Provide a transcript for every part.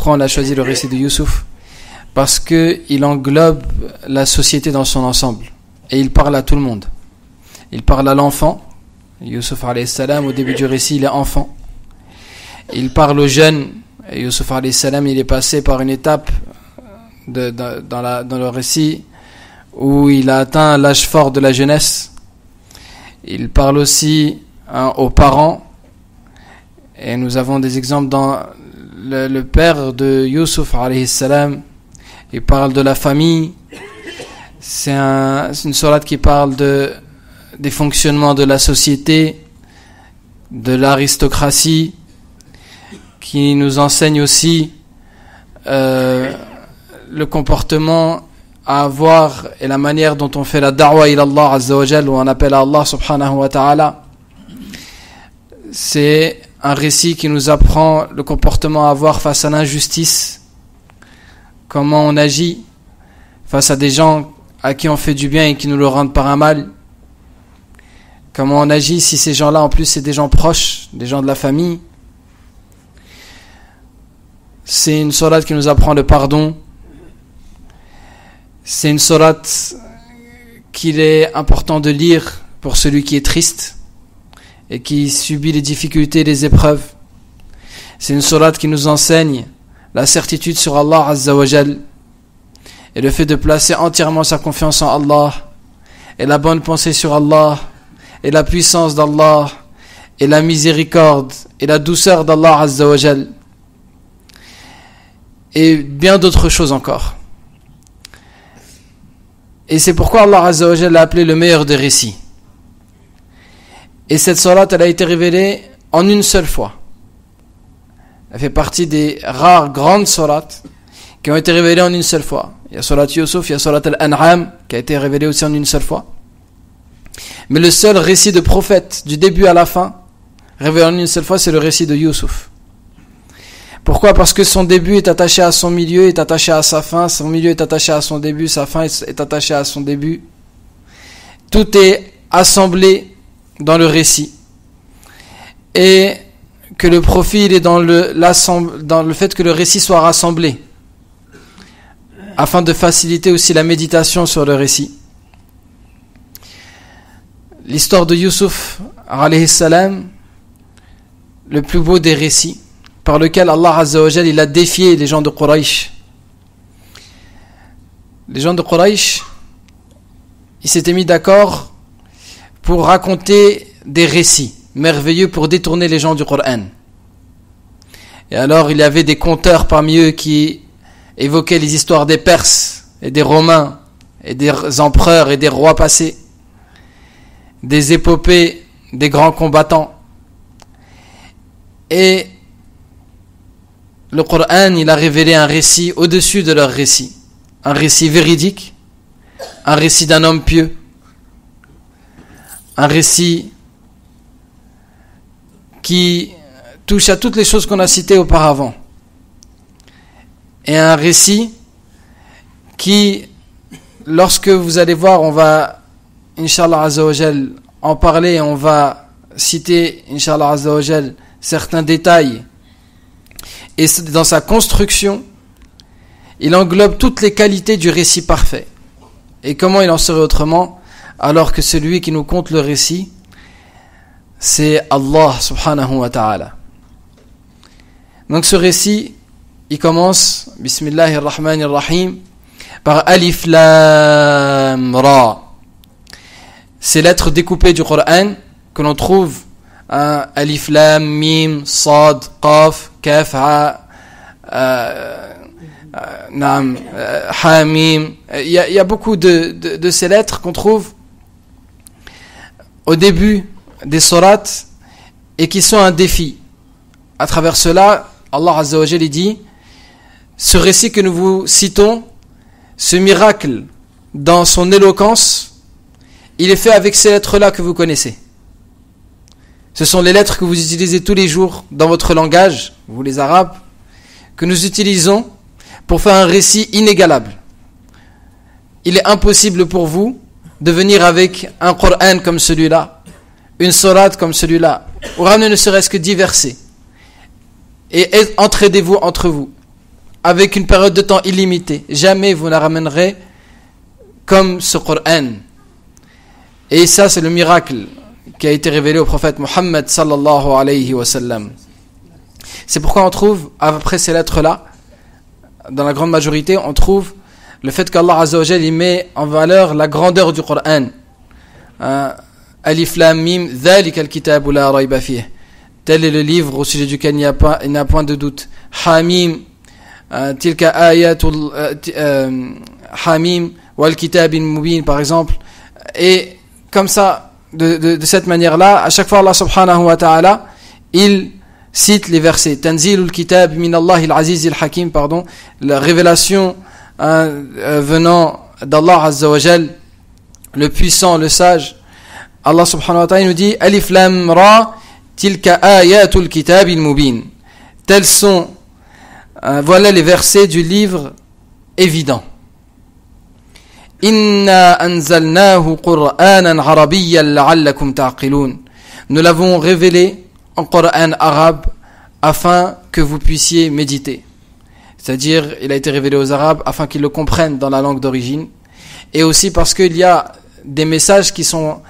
Pourquoi on a choisi le récit de Youssouf? Parce qu'il englobe la société dans son ensemble. Et il parle à tout le monde. Il parle à l'enfant. Youssouf alayhi salam, au début du récit, il est enfant. Il parle aux jeunes. Et Youssouf alayhi salam, il est passé par une étape dans le récit où il a atteint l'âge fort de la jeunesse. Il parle aussi aux parents. Et nous avons des exemples dans le père de Youssouf alayhi salam. Il parle de la famille. C'est une sourate qui parle des fonctionnements de la société, de l'aristocratie, qui nous enseigne aussi le comportement à avoir et la manière dont on fait la da'wa ila Allah azza wa jalla, où on appelle à Allah subhanahu wa ta'ala. C'est un récit qui nous apprend le comportement à avoir face à l'injustice, comment on agit face à des gens à qui on fait du bien et qui nous le rendent par un mal, comment on agit si ces gens-là en plus c'est des gens proches, des gens de la famille. C'est une sourate qui nous apprend le pardon. C'est une sourate qu'il est important de lire pour celui qui est triste et qui subit les difficultés et les épreuves. C'est une sourate qui nous enseigne la certitude sur Allah azza wa jal et le fait de placer entièrement sa confiance en Allah et la bonne pensée sur Allah et la puissance d'Allah et la miséricorde et la douceur d'Allah azza wa jal et bien d'autres choses encore. Et c'est pourquoi Allah azza wa jal l'a appelé le meilleur des récits. Et cette sourate, elle a été révélée en une seule fois. Elle fait partie des rares grandes sourates qui ont été révélées en une seule fois. Il y a sourate Youssouf, il y a sourate Al-An'am qui a été révélée aussi en une seule fois. Mais le seul récit de prophète du début à la fin révélé en une seule fois, c'est le récit de Youssouf. Pourquoi? Parce que son début est attaché à son milieu, est attaché à sa fin, son milieu est attaché à son début, sa fin est attachée à son début. Tout est assemblé dans le récit. Et que le profit est dans le fait que le récit soit rassemblé, afin de faciliter aussi la méditation sur le récit. L'histoire de Youssouf alayhi salam, le plus beau des récits, par lequel Allah azza wa jal il a défié les gens de Quraysh. Les gens de Quraysh, ils s'étaient mis d'accord pour raconter des récits merveilleux pour détourner les gens du Coran. Et alors il y avait des conteurs parmi eux qui évoquaient les histoires des Perses et des Romains et des empereurs et des rois passés, des épopées des grands combattants. Et le Coran, il a révélé un récit au-dessus de leur récit, un récit véridique, un récit d'un homme pieux, un récit qui touche à toutes les choses qu'on a citées auparavant, et un récit qui, lorsque vous allez voir, on va Inch'Allah Azza wa Jal en parler, et on va citer Inch'Allah Azza wa Jal certains détails, et dans sa construction il englobe toutes les qualités du récit parfait. Et comment il en serait autrement alors que celui qui nous conte le récit, c'est Allah subhanahu wa ta'ala. Donc ce récit, il commence Bismillahirrahmanirrahim par Alif Lam Ra. Ces lettres découpées du Coran que l'on trouve Alif Lam Mim Sad Qaf Kaf Ha Naam Hamim. Il y a beaucoup de ces lettres qu'on trouve au début des sourates et qui sont un défi. À travers cela, Allah Azza wa Jalla dit: ce récit que nous vous citons, ce miracle dans son éloquence, il est fait avec ces lettres-là que vous connaissez. Ce sont les lettres que vous utilisez tous les jours dans votre langage, vous les Arabes, que nous utilisons pour faire un récit inégalable. Il est impossible pour vous de venir avec un Coran comme celui-là, une sourate comme celui-là, ou ramener ne serait-ce que 10 versets, et entraidez-vous entre vous. avec une période de temps illimitée. Jamais vous ne ramènerez comme ce Coran. Et ça, c'est le miracle qui a été révélé au prophète Muhammad sallallahu alayhi wa sallam. C'est pourquoi on trouve, après ces lettres-là, dans la grande majorité, on trouve le fait qu'Allah Azza wa Jal il met en valeur la grandeur du Coran. Alif Lam Mim, dhalika al-kitabu la rayba fihi. Tel est le livre au sujet duquel il n'y a point de doute. Hamim, tilka ayatul Hamim wal kitabin mubin, par exemple. Et comme ça, de cette manière-là, à chaque fois Allah subhanahu wa ta'ala, il cite les versets. Tanzilul kitab min Allah al-aziz al-hakim, pardon, la révélation venant d'Allah Azza wa Jal, le puissant, le sage. Allah subhanahu wa ta'ala nous dit Alif Lam Ra tilka ayatul kitab al-mubin. Tels sont voilà les versets du livre évident. Inna anzalnahu Qur'anan arabiyyan la'allakum ta'qilun. Nous l'avons révélé en Coran arabe afin que vous puissiez méditer. C'est-à-dire, il a été révélé aux Arabes afin qu'ils le comprennent dans la langue d'origine, et aussi parce qu'il y a des messages qui sont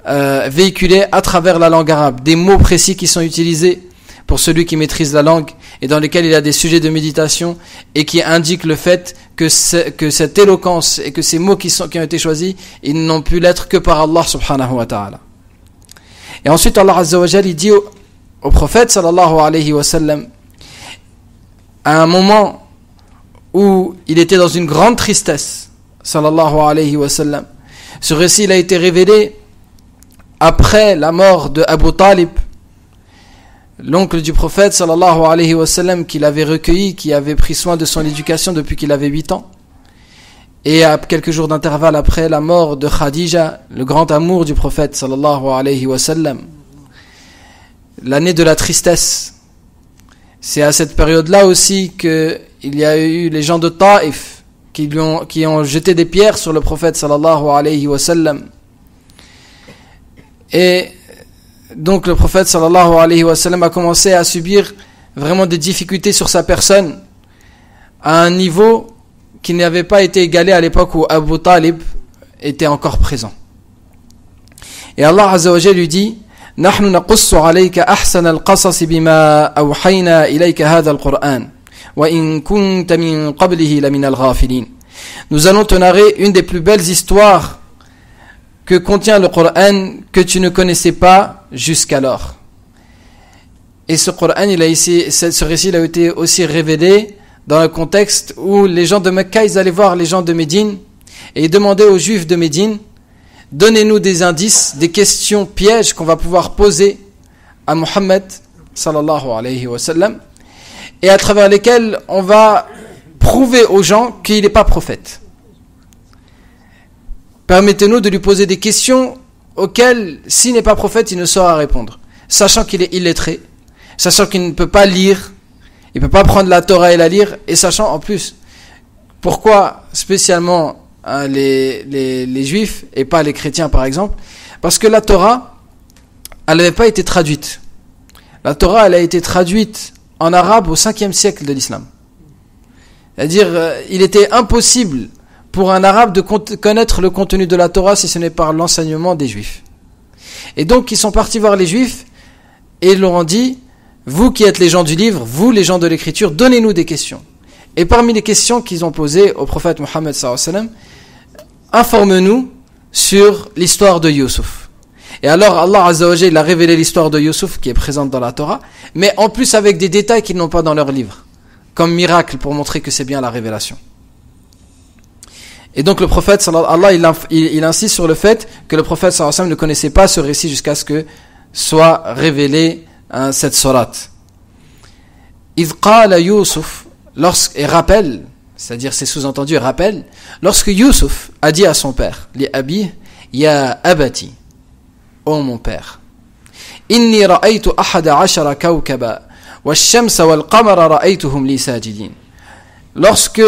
véhiculés à travers la langue arabe, des mots précis qui sont utilisés pour celui qui maîtrise la langue, et dans lesquels il y a des sujets de méditation, et qui indiquent le fait que cette éloquence et que ces mots qui ont été choisis, ils n'ont pu l'être que par Allah subhanahu wa ta'ala. Et ensuite Allah Azza wa Jal il dit au prophète sallallahu alayhi wa sallam, à un moment où il était dans une grande tristesse, sallallahu alayhi wa sallam. Ce récit il a été révélé après la mort de Abu Talib, l'oncle du prophète sallallahu alayhi wa sallam, qu'il avait recueilli, qui avait pris soin de son éducation depuis qu'il avait 8 ans. Et à quelques jours d'intervalle après la mort de Khadija, le grand amour du prophète sallallahu alayhi wa sallam. L'année de la tristesse. C'est à cette période-là aussi qu'il y a eu les gens de Taïf qui ont jeté des pierres sur le prophète sallallahu alayhi wa sallam. Et donc le prophète sallallahu alayhi wa sallam a commencé à subir vraiment des difficultés sur sa personne à un niveau qui n'avait pas été égalé à l'époque où Abu Talib était encore présent. Et Allah Azza wa Jalla lui dit نحن نقص عليك أحسن القصص بما أوحينا إليك هذا القرآن وإن كنت من قبله لمن الغافلين. Nous allons te narrer une des plus belles histoires que contient le Coran que tu ne connaissais pas jusqu'alors. Et ce Coran, ce récit il a été aussi révélé dans le contexte où les gens de Mecca, ils allaient voir les gens de Médine et ils demandaient aux Juifs de Médine: donnez-nous des indices, des questions pièges qu'on va pouvoir poser à Muhammad sallallahu alayhi wa sallam, et à travers lesquels on va prouver aux gens qu'il n'est pas prophète. Permettez-nous de lui poser des questions auxquelles, s'il n'est pas prophète, il ne saura répondre. Sachant qu'il est illettré, sachant qu'il ne peut pas lire, il ne peut pas prendre la Torah et la lire, et sachant en plus, pourquoi spécialement les juifs et pas les chrétiens par exemple, parce que la Torah elle n'avait pas été traduite. La Torah elle a été traduite en arabe au 5e siècle de l'islam. C'est-à-dire il était impossible pour un arabe de connaître le contenu de la Torah si ce n'est par l'enseignement des juifs. Et donc ils sont partis voir les juifs et ils leur ont dit: vous qui êtes les gens du livre, vous les gens de l'écriture, donnez-nous des questions. Et parmi les questions qu'ils ont posées au prophète Muhammad sallallahu alayhi wa sallam, informe-nous sur l'histoire de Youssouf. Et alors Allah Azza wa Jalla a révélé l'histoire de Youssouf qui est présente dans la Torah, mais en plus avec des détails qu'ils n'ont pas dans leur livre, comme miracle pour montrer que c'est bien la révélation. Et donc le prophète Allah il insiste sur le fait que le prophète sallallahu alayhi wa sallam ne connaissait pas ce récit jusqu'à ce que soit révélé cette sourate. إذ قال Youssouf, et rappelle, c'est-à-dire c'est sous-entendu rappelle, lorsque Youssouf a dit à son père, li abi ya abati, ô mon père, inni ra'aytu ahada ashara kawkaba wash-shamsa wal-qamara ra'aytuhum li sajidin. Lorsque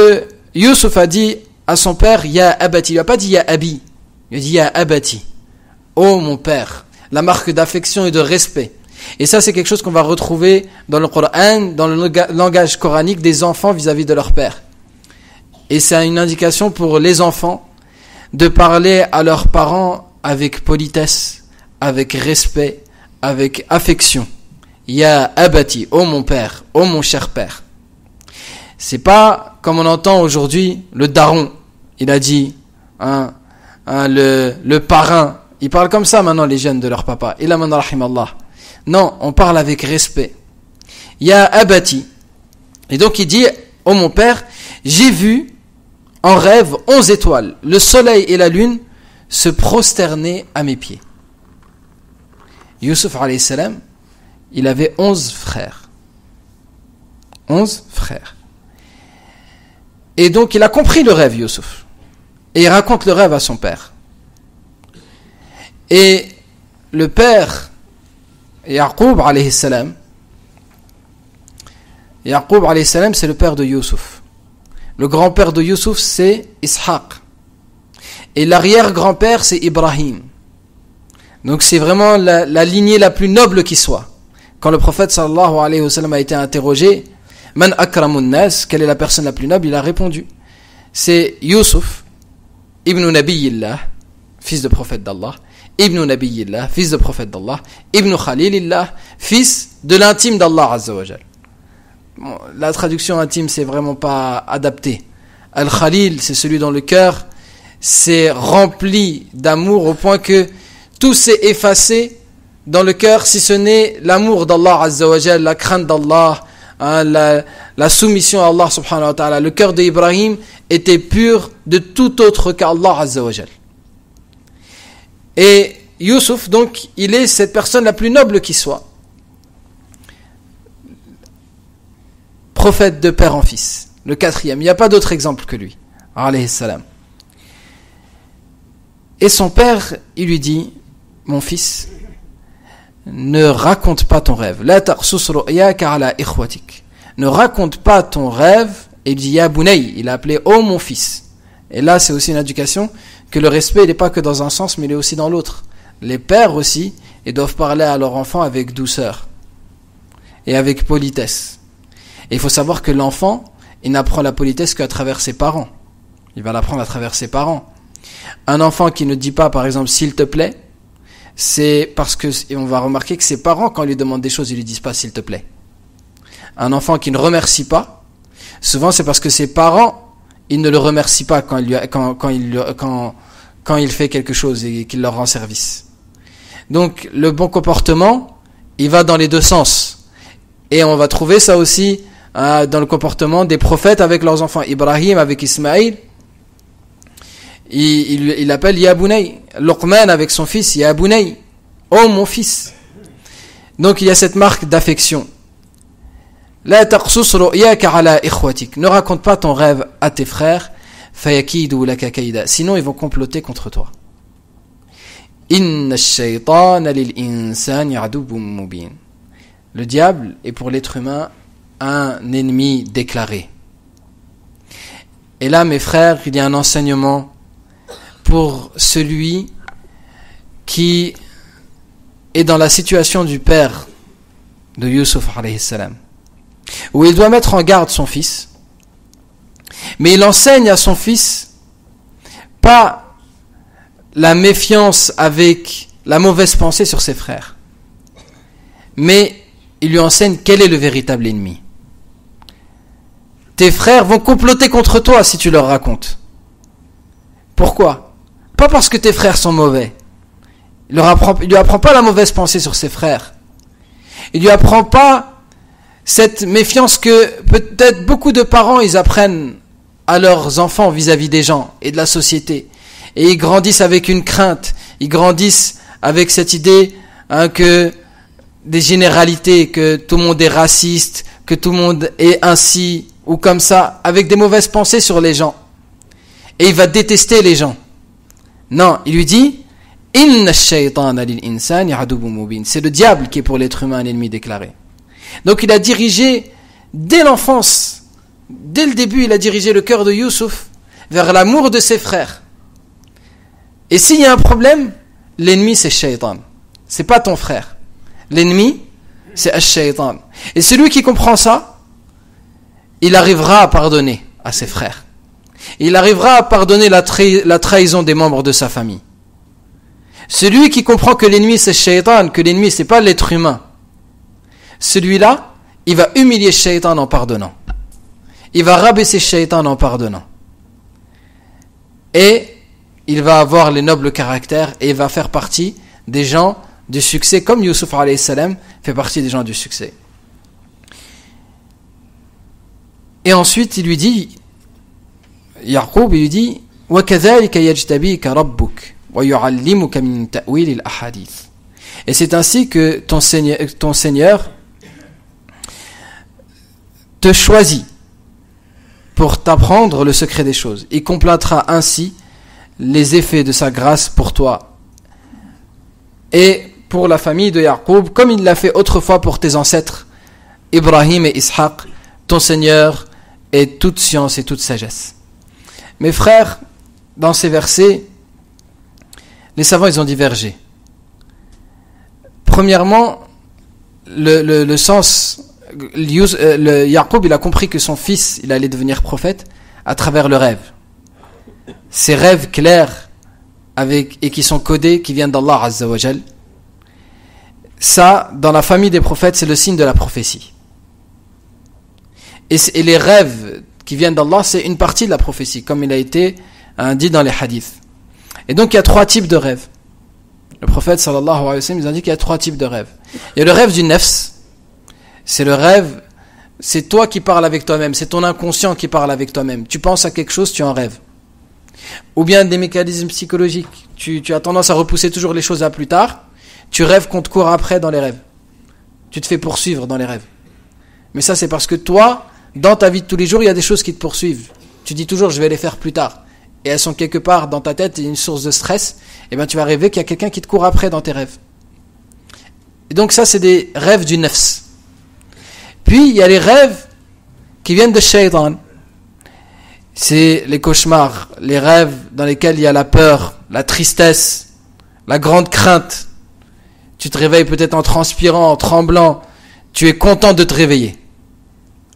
Youssouf a dit à son père ya abati, il n'a pas dit ya abi, il a dit ya abati, ô mon père, la marque d'affection et de respect. Et ça, c'est quelque chose qu'on va retrouver dans le Coran, dans le langage coranique des enfants vis-à-vis de leur père. Et c'est une indication pour les enfants de parler à leurs parents avec politesse, avec respect, avec affection. Ya abati, oh mon père, oh mon cher père. C'est pas comme on entend aujourd'hui le daron. Il a dit, le parrain. Ils parlent comme ça maintenant les jeunes de leur papa. Illa man rahimallah. Non, on parle avec respect. Ya abati. Et donc il dit, oh mon père, j'ai vu en rêve 11 étoiles, le soleil et la lune se prosterner à mes pieds. Yusuf alayhi salam, il avait 11 frères. 11 frères. Et donc il a compris le rêve, Yusuf. Et il raconte le rêve à son père. Et le père, Yaqub alayhi salam, c'est le père de Yusuf. Le grand-père de Yusuf, c'est Ishaq. Et l'arrière-grand-père, c'est Ibrahim. Donc c'est vraiment la lignée la plus noble qui soit. Quand le prophète sallallahu alayhi wa sallam a été interrogé, Man akramun nas, quelle est la personne la plus noble? Il a répondu, c'est Yusuf, ibn Nabiyillah, fils de prophète d'Allah, ibn Nabiyillah, fils de prophète d'Allah, ibn Khalilillah, fils de l'intime d'Allah Azza wa Jal. Bon, la traduction intime, c'est vraiment pas adapté. Al-Khalil, c'est celui dont le cœur s'est rempli d'amour au point que tout s'est effacé dans le cœur, si ce n'est l'amour d'Allah Azza wa Jal, la crainte d'Allah, la soumission à Allah subhanahu wa ta'ala. Le cœur d'Ibrahim était pur de tout autre qu'Allah Azza wa Jal. Et Yusuf, donc, il est cette personne la plus noble qui soit. Prophète de père en fils, le 4e. Il n'y a pas d'autre exemple que lui. Alayhi salam. Et son père, il lui dit, mon fils, ne raconte pas ton rêve. La taqsus ru'yaka ala ikhwatik. Ne raconte pas ton rêve. Et il dit, ya bunay. Il a appelé, oh mon fils. Et là, c'est aussi une indication que le respect, il n'est pas que dans un sens, mais il est aussi dans l'autre. Les pères aussi, ils doivent parler à leur enfant avec douceur et avec politesse. Et il faut savoir que l'enfant, il n'apprend la politesse qu'à travers ses parents. Il va l'apprendre à travers ses parents. Un enfant qui ne dit pas, par exemple, s'il te plaît, c'est parce que, et on va remarquer que ses parents, quand ils lui demandent des choses, ils lui disent pas s'il te plaît. Un enfant qui ne remercie pas, souvent c'est parce que ses parents, ils ne le remercient pas quand il fait quelque chose et qu'il leur rend service. Donc, le bon comportement, il va dans les deux sens. Et on va trouver ça aussi dans le comportement des prophètes avec leurs enfants. Ibrahim avec Ismaïl, il appelle Ya Bunay. Luqman avec son fils, Ya Bunay, oh mon fils. Donc il y a cette marque d'affection. La taqsus ru'yaka ala ikhwatik. Ne raconte pas ton rêve à tes frères. Fayakidu laka kaida. Sinon ils vont comploter contre toi. Inna ash-shaytana lil insani aduwwun mubin. Le diable est pour l'être humain un ennemi déclaré. Et là, mes frères, il y a un enseignement pour celui qui est dans la situation du père de Yusuf alayhi salam, où il doit mettre en garde son fils, mais il enseigne à son fils pas la méfiance avec la mauvaise pensée sur ses frères, mais il lui enseigne quel est le véritable ennemi. Tes frères vont comploter contre toi si tu leur racontes. Pourquoi? Pas parce que tes frères sont mauvais. Il lui apprend pas la mauvaise pensée sur ses frères. Il lui apprend pas cette méfiance que peut-être beaucoup de parents ils apprennent à leurs enfants vis-à-vis des gens et de la société. Et ils grandissent avec une crainte. Ils grandissent avec cette idée que des généralités, que tout le monde est raciste, que tout le monde est ainsi ou comme ça, avec des mauvaises pensées sur les gens. Et il va détester les gens. Non, il lui dit Inna ash-shaytana lil insani aduwwun mubin. C'est le diable qui est pour l'être humain un ennemi déclaré. Donc il a dirigé dès l'enfance, dès le début, il a dirigé le cœur de Yusuf vers l'amour de ses frères. Et s'il y a un problème, l'ennemi c'est shaytan. C'est pas ton frère. L'ennemi c'est ash-shaytan. Et celui qui comprend ça, il arrivera à pardonner à ses frères. Il arrivera à pardonner la trahison des membres de sa famille. Celui qui comprend que l'ennemi c'est shaytan, que l'ennemi c'est pas l'être humain, celui-là, il va humilier shaytan en pardonnant. Il va rabaisser shaytan en pardonnant. Et il va avoir les nobles caractères et il va faire partie des gens du succès, comme Youssouf alayhi salam fait partie des gens du succès. Et ensuite, il lui dit, Yaqub, il lui dit, وَكَذَلِكَ يَجْتَبِيكَ رَبُّكَ وَيُعَلِّمُكَ مِنْ تَأْوِيلِ الْأَحَادِيثِ. Et c'est ainsi que ton Seigneur te choisit pour t'apprendre le secret des choses. Il complétera ainsi les effets de sa grâce pour toi et pour la famille de Yaqub, comme il l'a fait autrefois pour tes ancêtres Ibrahim et Ishaq. Ton Seigneur est toute science et toute sagesse. Mes frères, dans ces versets, les savants ils ont divergé. Premièrement, le sens, Yaqub il a compris que son fils il allait devenir prophète à travers le rêve. Ces rêves clairs et qui sont codés, qui viennent d'Allah Azza wa Jal. Ça, dans la famille des prophètes, c'est le signe de la prophétie. Et les rêves qui viennent d'Allah, c'est une partie de la prophétie, comme il a été dit dans les hadiths. Et donc il y a 3 types de rêves. Le prophète sallallahu alayhi wa sallam nous a dit qu'il y a 3 types de rêves. Il y a le rêve du nafs. C'est le rêve, c'est toi qui parles avec toi-même, c'est ton inconscient qui parle avec toi-même. Tu penses à quelque chose, tu en rêves. Ou bien des mécanismes psychologiques. Tu as tendance à repousser toujours les choses à plus tard. Tu rêves qu'on te court après dans les rêves. Tu te fais poursuivre dans les rêves. Mais ça, c'est parce que toi, dans ta vie de tous les jours, il y a des choses qui te poursuivent. Tu dis toujours, je vais les faire plus tard. Et elles sont quelque part dans ta tête, une source de stress. Et bien, tu vas rêver qu'il y a quelqu'un qui te court après dans tes rêves. Et donc ça, c'est des rêves du nafs. Puis, il y a les rêves qui viennent de shaytan. C'est les cauchemars, les rêves dans lesquels il y a la peur, la tristesse, la grande crainte. Tu te réveilles peut-être en transpirant, en tremblant. Tu es content de te réveiller.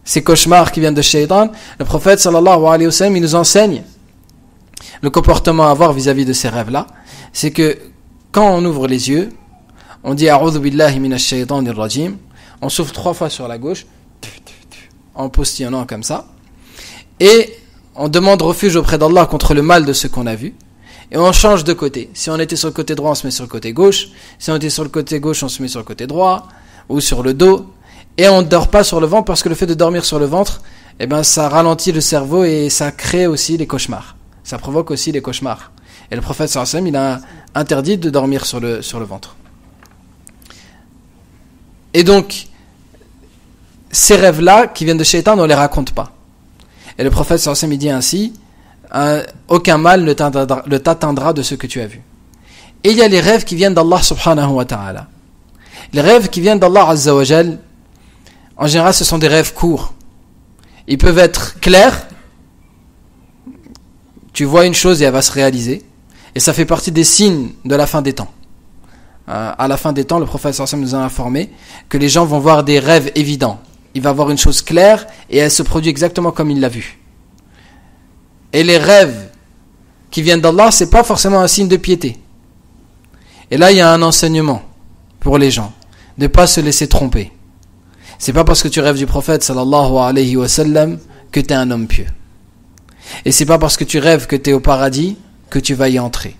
Ces cauchemars qui viennent de shaytan, le prophète sallallahu alayhi wa sallam, il nous enseigne le comportement à avoir vis-à-vis de ces rêves-là. C'est que quand on ouvre les yeux, on dit a'udhu billahi minash shaytanir rajim. On souffle 3 fois sur la gauche, en postillonnant comme ça. Et on demande refuge auprès d'Allah contre le mal de ce qu'on a vu. Et on change de côté. Si on était sur le côté droit, on se met sur le côté gauche. Si on était sur le côté gauche, on se met sur le côté droit. Ou sur le dos. Et on ne dort pas sur le ventre parce que le fait de dormir sur le ventre, eh ben, ça ralentit le cerveau et ça crée aussi les cauchemars. Ça provoque aussi les cauchemars. Et le prophète sallallahu alayhi wa sallam, il a interdit de dormir sur le ventre. Et donc, ces rêves-là qui viennent de shaytan, on ne les raconte pas. Et le prophète sallallahu alayhi wa sallam, il dit ainsi, aucun mal ne t'atteindra de ce que tu as vu. Et il y a les rêves qui viennent d'Allah subhanahu wa ta'ala. Les rêves qui viennent d'Allah azza wa jal, en général ce sont des rêves courts. Ils peuvent être clairs. Tu vois une chose et elle va se réaliser. Et ça fait partie des signes de la fin des temps. À la fin des temps, le prophète sallallahu alayhi wa sallam nous a informé que les gens vont voir des rêves évidents. Il va voir une chose claire et elle se produit exactement comme il l'a vu. Et les rêves qui viennent d'Allah, c'est pas forcément un signe de piété. Et là, il y a un enseignement pour les gens, de ne pas se laisser tromper. C'est pas parce que tu rêves du prophète sallallahu alayhi wa sallam que tu es un homme pieux. Et c'est pas parce que tu rêves que tu es au paradis que tu vas y entrer.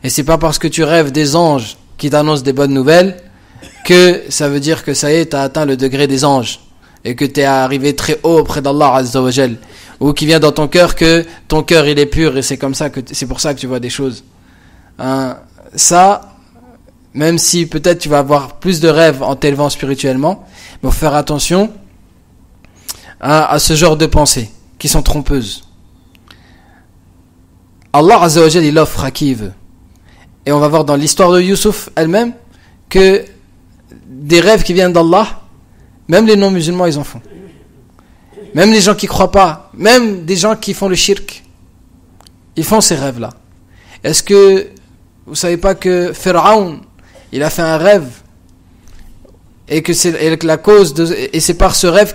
Et c'est pas parce que tu rêves des anges qui t'annoncent des bonnes nouvelles que ça veut dire que ça y est, tu as atteint le degré des anges et que tu es arrivé très haut auprès d'Allah azza wa jal, ou qui vient dans ton cœur que ton cœur il est pur et c'est comme ça que c'est pour ça que tu vois des choses. Ça, même si peut-être tu vas avoir plus de rêves en t'élevant spirituellement, mais il faut faire attention à ce genre de pensées qui sont trompeuses. Allah azza wa jal il offre à qui il veut. Et on va voir dans l'histoire de Youssouf elle-même que des rêves qui viennent d'Allah, même les non-musulmans ils en font. Même les gens qui croient pas, même des gens qui font le shirk, ils font ces rêves-là. Est-ce que vous savez pas que Pharaon, il a fait un rêve et que c'est la cause et c'est par ce rêve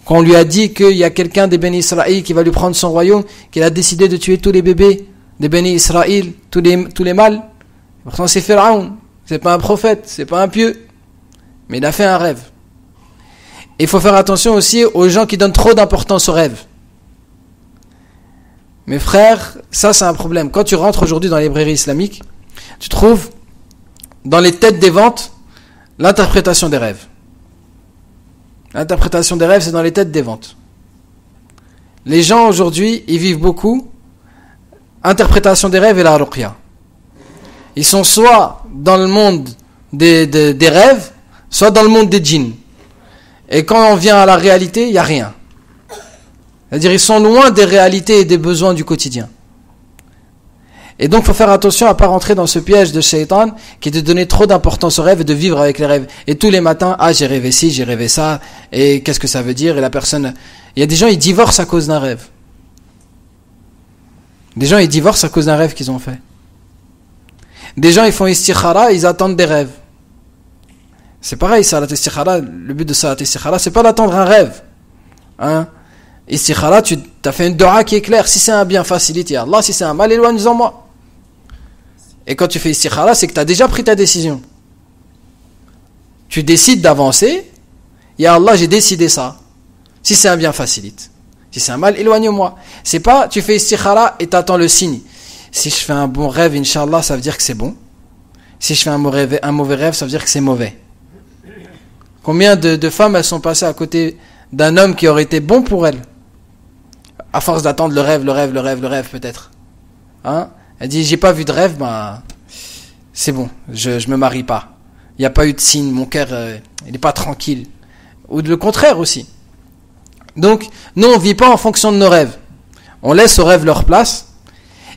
qu'on lui a dit qu'il y a quelqu'un des Béni Israël qui va lui prendre son royaume, qu'il a décidé de tuer tous les bébés des Béni Israël, tous les mâles. Pourtant c'est Pharaon, c'est pas un prophète, c'est pas un pieux, mais il a fait un rêve. Il faut faire attention aussi aux gens qui donnent trop d'importance aux rêves. Mes frères, ça c'est un problème. Quand tu rentres aujourd'hui dans les librairies islamiques, tu trouves dans les têtes des ventes l'interprétation des rêves. L'interprétation des rêves, c'est dans les têtes des ventes. Les gens aujourd'hui, ils vivent beaucoup interprétation des rêves et la ruqya. Ils sont soit dans le monde des rêves, soit dans le monde des djinns. Et quand on vient à la réalité, il n'y a rien. C'est-à-dire ils sont loin des réalités et des besoins du quotidien. Et donc il faut faire attention à ne pas rentrer dans ce piège de shaitan qui est de donner trop d'importance aux rêves et de vivre avec les rêves. Et tous les matins, j'ai rêvé ci, j'ai rêvé ça, et qu'est-ce que ça veut dire? Et la personne... Il y a des gens, ils divorcent à cause d'un rêve. Des gens, ils divorcent à cause d'un rêve qu'ils ont fait. Des gens, ils font istikhara, ils attendent des rêves. C'est pareil, salat istikhara, le but de salat istikhara, c'est pas d'attendre un rêve. Istikhara, tu as fait une dua qui est claire. Si c'est un bien, facilite, ya Allah. Si c'est un mal, éloigne-en moi. Et quand tu fais istikhara, c'est que tu as déjà pris ta décision. Tu décides d'avancer. Ya Allah, j'ai décidé ça. Si c'est un bien, facilite. Si c'est un mal, éloigne-moi. C'est pas, tu fais istikhara et tu attends le signe. Si je fais un bon rêve, Inch'Allah, ça veut dire que c'est bon. Si je fais un mauvais rêve, ça veut dire que c'est mauvais. Combien de femmes, elles sont passées à côté d'un homme qui aurait été bon pour elles, à force d'attendre le rêve peut-être. Elle dit, j'ai pas vu de rêve, c'est bon, je me marie pas. Il n'y a pas eu de signe, mon cœur, il n'est pas tranquille. Ou le contraire aussi. Donc, nous, on ne vit pas en fonction de nos rêves. On laisse aux rêves leur place.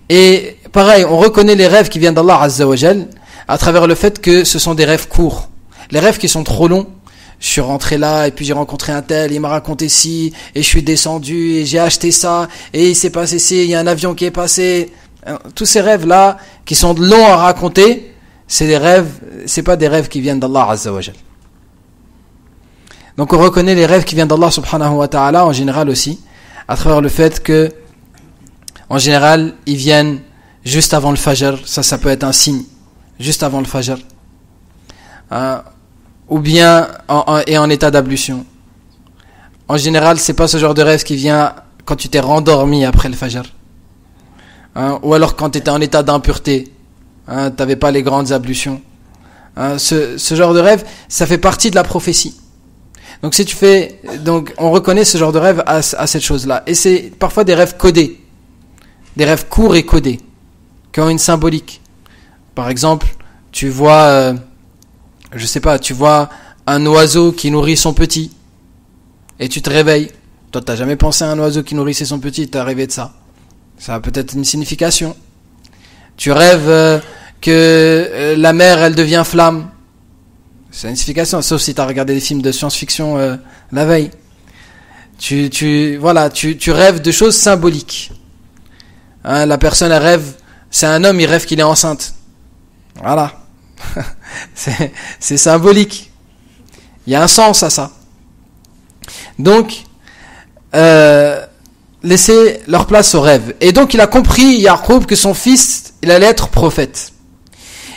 Et pareil, on reconnaît les rêves qui viennent d'Allah Azza wa Jal à travers le fait que ce sont des rêves courts. Les rêves qui sont trop longs, je suis rentré là, et puis j'ai rencontré un tel, il m'a raconté ci, et je suis descendu, et j'ai acheté ça, et il s'est passé ci, il y a un avion qui est passé. Tous ces rêves-là, qui sont longs à raconter, c'est pas des rêves qui viennent d'Allah Azza wa Jal. Donc on reconnaît les rêves qui viennent d'Allah subhanahu wa ta'ala, en général aussi, à travers le fait que, en général, ils viennent juste avant le fajr, ça peut être un signe, juste avant le fajr. Ou bien en état d'ablution. En général, c'est pas ce genre de rêve qui vient quand tu t'es rendormi après le fajr. Ou alors quand tu étais en état d'impureté. T'avais pas les grandes ablutions. Ce genre de rêve, ça fait partie de la prophétie. Donc on reconnaît ce genre de rêve à cette chose-là. Et c'est parfois des rêves codés. Des rêves courts et codés. Qui ont une symbolique. Par exemple, tu vois... tu vois un oiseau qui nourrit son petit et tu te réveilles. Toi, t'as jamais pensé à un oiseau qui nourrissait son petit, t'as rêvé de ça. Ça a peut-être une signification. Tu rêves que la mer, elle devient flamme. C'est une signification, sauf si t'as regardé des films de science-fiction la veille. Tu rêves de choses symboliques. La personne, elle rêve, c'est un homme, il rêve qu'il est enceinte. Voilà. C'est symbolique. Il y a un sens à ça. Donc, laissez leur place au rêve. Et donc, il a compris, Yaqub, que son fils, il allait être prophète.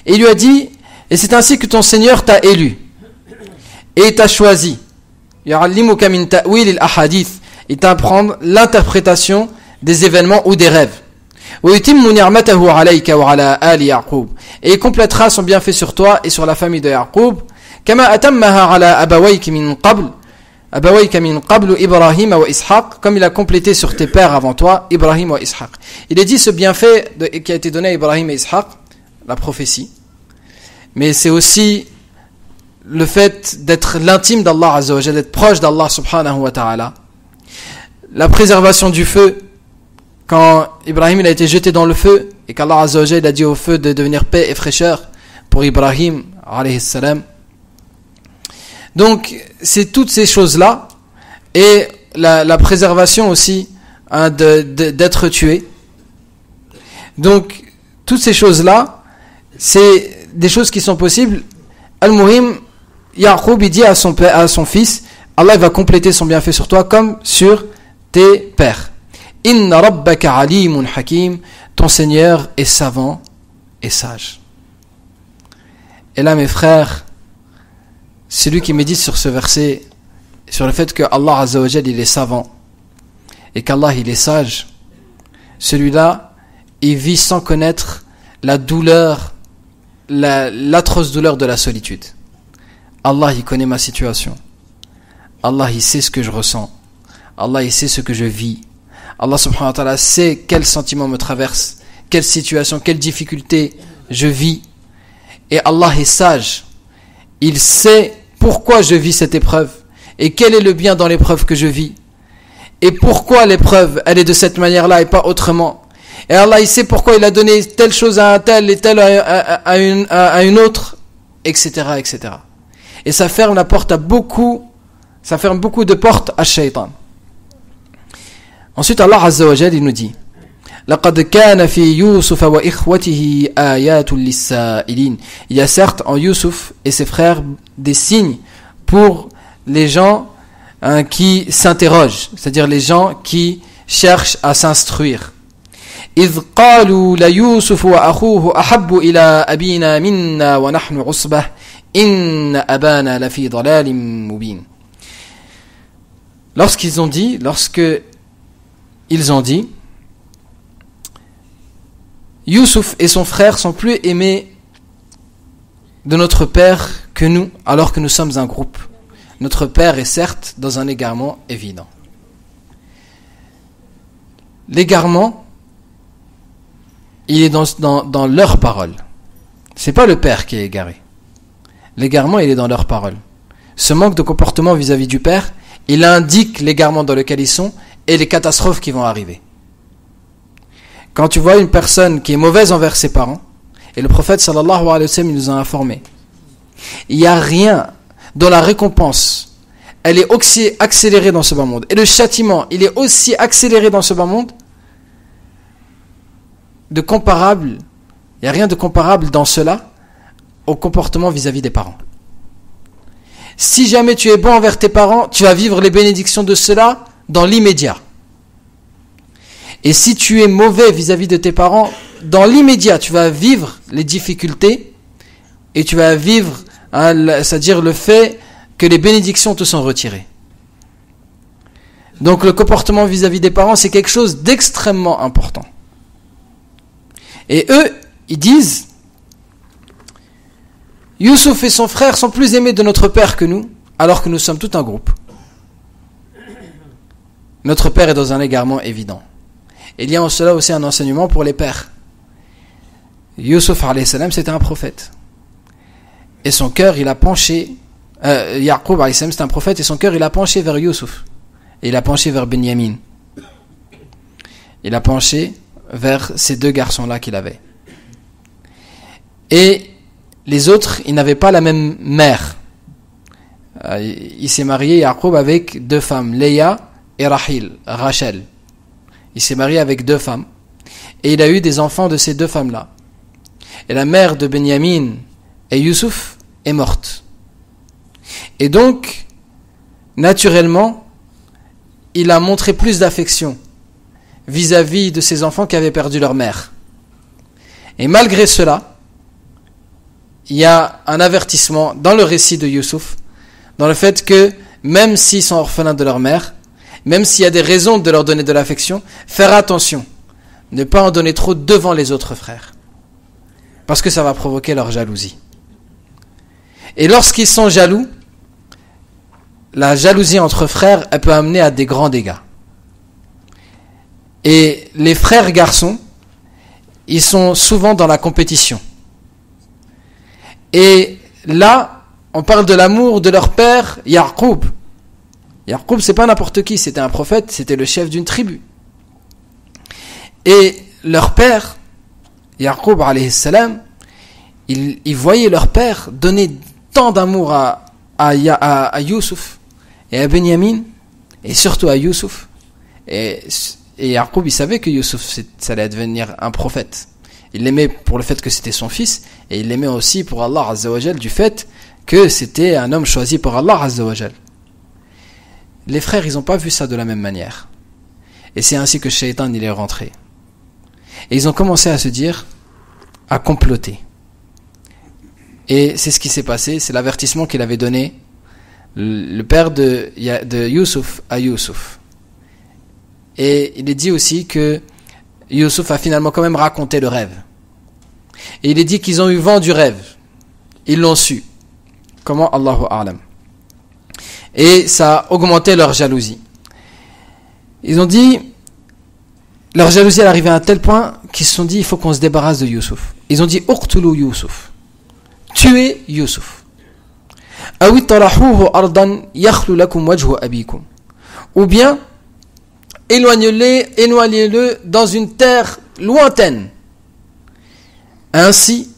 Et il lui a dit, et c'est ainsi que ton Seigneur t'a élu. Et t'a choisi. Ya'allimuka min ta'wil al-ahadith. Il t'apprend l'interprétation des événements ou des rêves. Et il complétera son bienfait sur toi et sur la famille de Yaqub, comme il a complété sur tes pères avant toi, Ibrahim et Ishaq. Il est dit ce bienfait qui a été donné à Ibrahim et Ishaq, la prophétie, mais c'est aussi le fait d'être l'intime d'Allah Azza wa Jalla, d'être proche d'Allah subhanahu wa ta'ala, la préservation du feu. Quand Ibrahim il a été jeté dans le feu et qu'Allah Azza wa Jalla a dit au feu de devenir paix et fraîcheur pour Ibrahim alayhi salam. Donc c'est toutes ces choses-là et la préservation aussi d'être tué. Donc toutes ces choses-là, c'est des choses qui sont possibles. Al-Muhim, Yaqub il dit à son fils, Allah va compléter son bienfait sur toi comme sur tes pères. Inna rabbaka alimun hakim, ton Seigneur est savant et sage. Et là mes frères, celui qui médite sur ce verset, sur le fait que Allah Azza wa Jal il est savant et qu'Allah il est sage, celui-là il vit sans connaître la douleur, l'atroce douleur de la solitude. Allah il connaît ma situation. Allah il sait ce que je ressens. Allah il sait ce que je vis. Allah subhanahu wa ta'ala sait quel sentiment me traverse, quelle situation, quelle difficulté je vis. Et Allah est sage. Il sait pourquoi je vis cette épreuve et quel est le bien dans l'épreuve que je vis. Et pourquoi l'épreuve, elle est de cette manière-là et pas autrement. Et Allah, il sait pourquoi il a donné telle chose à un tel et telle à une autre, etc., etc. Et ça ferme la porte à beaucoup, ça ferme beaucoup de portes à Shaitan. Ensuite, Allah Azza wa Jal, il nous dit, لَقَدْ كَانَ فِي يُوسُفَ وَإِخْوَتِهِ آيَاتٌ لِلسَّائِلِينَ. Il y a certes en Youssouf et ses frères des signes pour les gens qui s'interrogent, c'est-à-dire les gens qui cherchent à s'instruire. إِذْ قَالُوا لَيُوسُفُ وَأَخُوهُ أَحَبُّ إِلَىٰ أَبِينَا مِنَّا وَنَحْنُ عُصْبَةٌ إِنَّ أَبَانَا لَفِي ضَلَالٍ مُبِينٍ. Lorsqu'ils ont dit, Youssouf et son frère sont plus aimés de notre père que nous, alors que nous sommes un groupe. Notre père est certes dans un égarement évident. L'égarement, il est dans leurs paroles. C'est pas le père qui est égaré. L'égarement, il est dans leurs paroles. Ce manque de comportement vis-à-vis du père, il indique l'égarement dans lequel ils sont et les catastrophes qui vont arriver. Quand tu vois une personne qui est mauvaise envers ses parents, et le prophète sallallahu alayhi wa sallam il nous a informé, il n'y a rien dont la récompense, elle est aussi accélérée dans ce bas monde, et le châtiment, il est aussi accéléré dans ce bas monde, de comparable, il n'y a rien de comparable dans cela au comportement vis-à-vis des parents. Si jamais tu es bon envers tes parents, tu vas vivre les bénédictions de cela dans l'immédiat. Et si tu es mauvais vis-à-vis de tes parents, dans l'immédiat, tu vas vivre les difficultés et tu vas vivre, c'est-à-dire le fait que les bénédictions te sont retirées. Donc le comportement vis-à-vis des parents, c'est quelque chose d'extrêmement important. Et eux, ils disent, Youssouf et son frère sont plus aimés de notre père que nous, alors que nous sommes tout un groupe. Notre père est dans un égarement évident. Il y a en cela aussi un enseignement pour les pères. Youssouf alayhi salam, c'était un prophète. Et son cœur, il a penché, Yaqub alayhi salam, c'était un prophète, et son cœur, il a penché vers Youssouf. Et il a penché vers Benyamin. Il a penché vers ces deux garçons-là qu'il avait. Et les autres, ils n'avaient pas la même mère. Il s'est marié, Yaqub, avec deux femmes, Léa et Rachel. Il s'est marié avec deux femmes. Et il a eu des enfants de ces deux femmes-là. Et la mère de Benyamin et Youssouf est morte. Et donc, naturellement, il a montré plus d'affection vis-à-vis de ses enfants qui avaient perdu leur mère. Et malgré cela, il y a un avertissement dans le récit de Youssouf, dans le fait que, même s'ils sont orphelins de leur mère, même s'il y a des raisons de leur donner de l'affection, faire attention, ne pas en donner trop devant les autres frères, parce que ça va provoquer leur jalousie. Et lorsqu'ils sont jaloux, la jalousie entre frères, elle peut amener à des grands dégâts. Et les frères garçons, ils sont souvent dans la compétition. Et là, on parle de l'amour de leur père, Yaqub. Yaqub, c'est pas n'importe qui, c'était un prophète, c'était le chef d'une tribu. Et leur père, Yaqub alayhi salam, ils voyaient leur père donner tant d'amour à Youssouf et à Benyamin, et surtout à Youssouf. Et Yaqub, il savait que Youssouf, ça allait devenir un prophète. Il l'aimait pour le fait que c'était son fils, et il l'aimait aussi pour Allah Azza wa Jal du fait que c'était un homme choisi par Allah Azza wa Jal. Les frères, ils n'ont pas vu ça de la même manière. Et c'est ainsi que Shaitan il est rentré. Et ils ont commencé à se dire, à comploter. Et c'est ce qui s'est passé, c'est l'avertissement qu'il avait donné le père de Youssouf à Youssouf. Et il est dit aussi que Youssouf a finalement quand même raconté le rêve. Et il est dit qu'ils ont eu vent du rêve. Ils l'ont su. Comment? Allahu A'lam. Et ça a augmenté leur jalousie. Ils ont dit, leur jalousie est arrivée à un tel point qu'ils se sont dit, il faut qu'on se débarrasse de Youssouf. Ils ont dit, uqtulu Youssouf. Tuez Youssouf. Ou bien, éloignez-le dans une terre lointaine. Ainsi,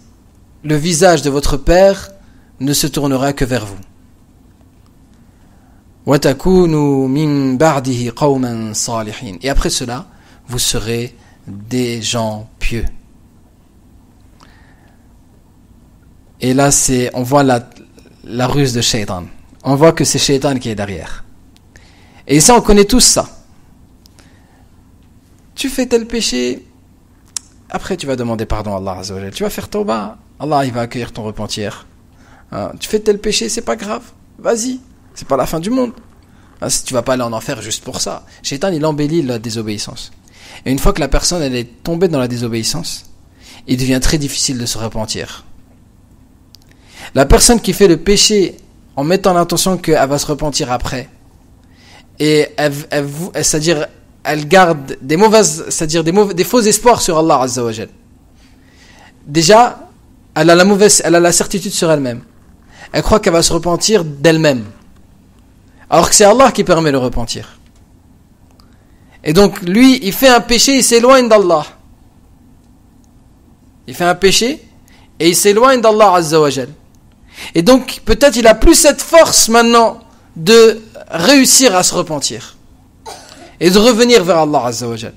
le visage de votre père ne se tournera que vers vous. Et après cela, vous serez des gens pieux. Et là, on voit la ruse de Shaitan. On voit que c'est Shaitan qui est derrière. Et ça, on connaît tous ça. Tu fais tel péché, après tu vas demander pardon à Allah Azza wa Jal. Tu vas faire tauba, Allah il va accueillir ton repentir. Tu fais tel péché, c'est pas grave, vas-y, c'est pas la fin du monde. Tu vas pas aller en enfer juste pour ça. Shaitan il embellit la désobéissance. Et une fois que la personne elle est tombée dans la désobéissance, il devient très difficile de se repentir. La personne qui fait le péché en mettant l'intention qu'elle va se repentir après, et c'est-à-dire elle garde des mauvaises, c'est-à-dire des faux espoirs sur Allah Azza wa Jal. Déjà, elle a la certitude sur elle-même. Elle croit qu'elle va se repentir d'elle-même. Alors que c'est Allah qui permet le repentir. Et donc, lui, il fait un péché, il s'éloigne d'Allah. Il fait un péché, et il s'éloigne d'Allah Azza wa Jal. Et donc, peut-être il a plus cette force maintenant de réussir à se repentir. Et de revenir vers Allah Azza wa Jal.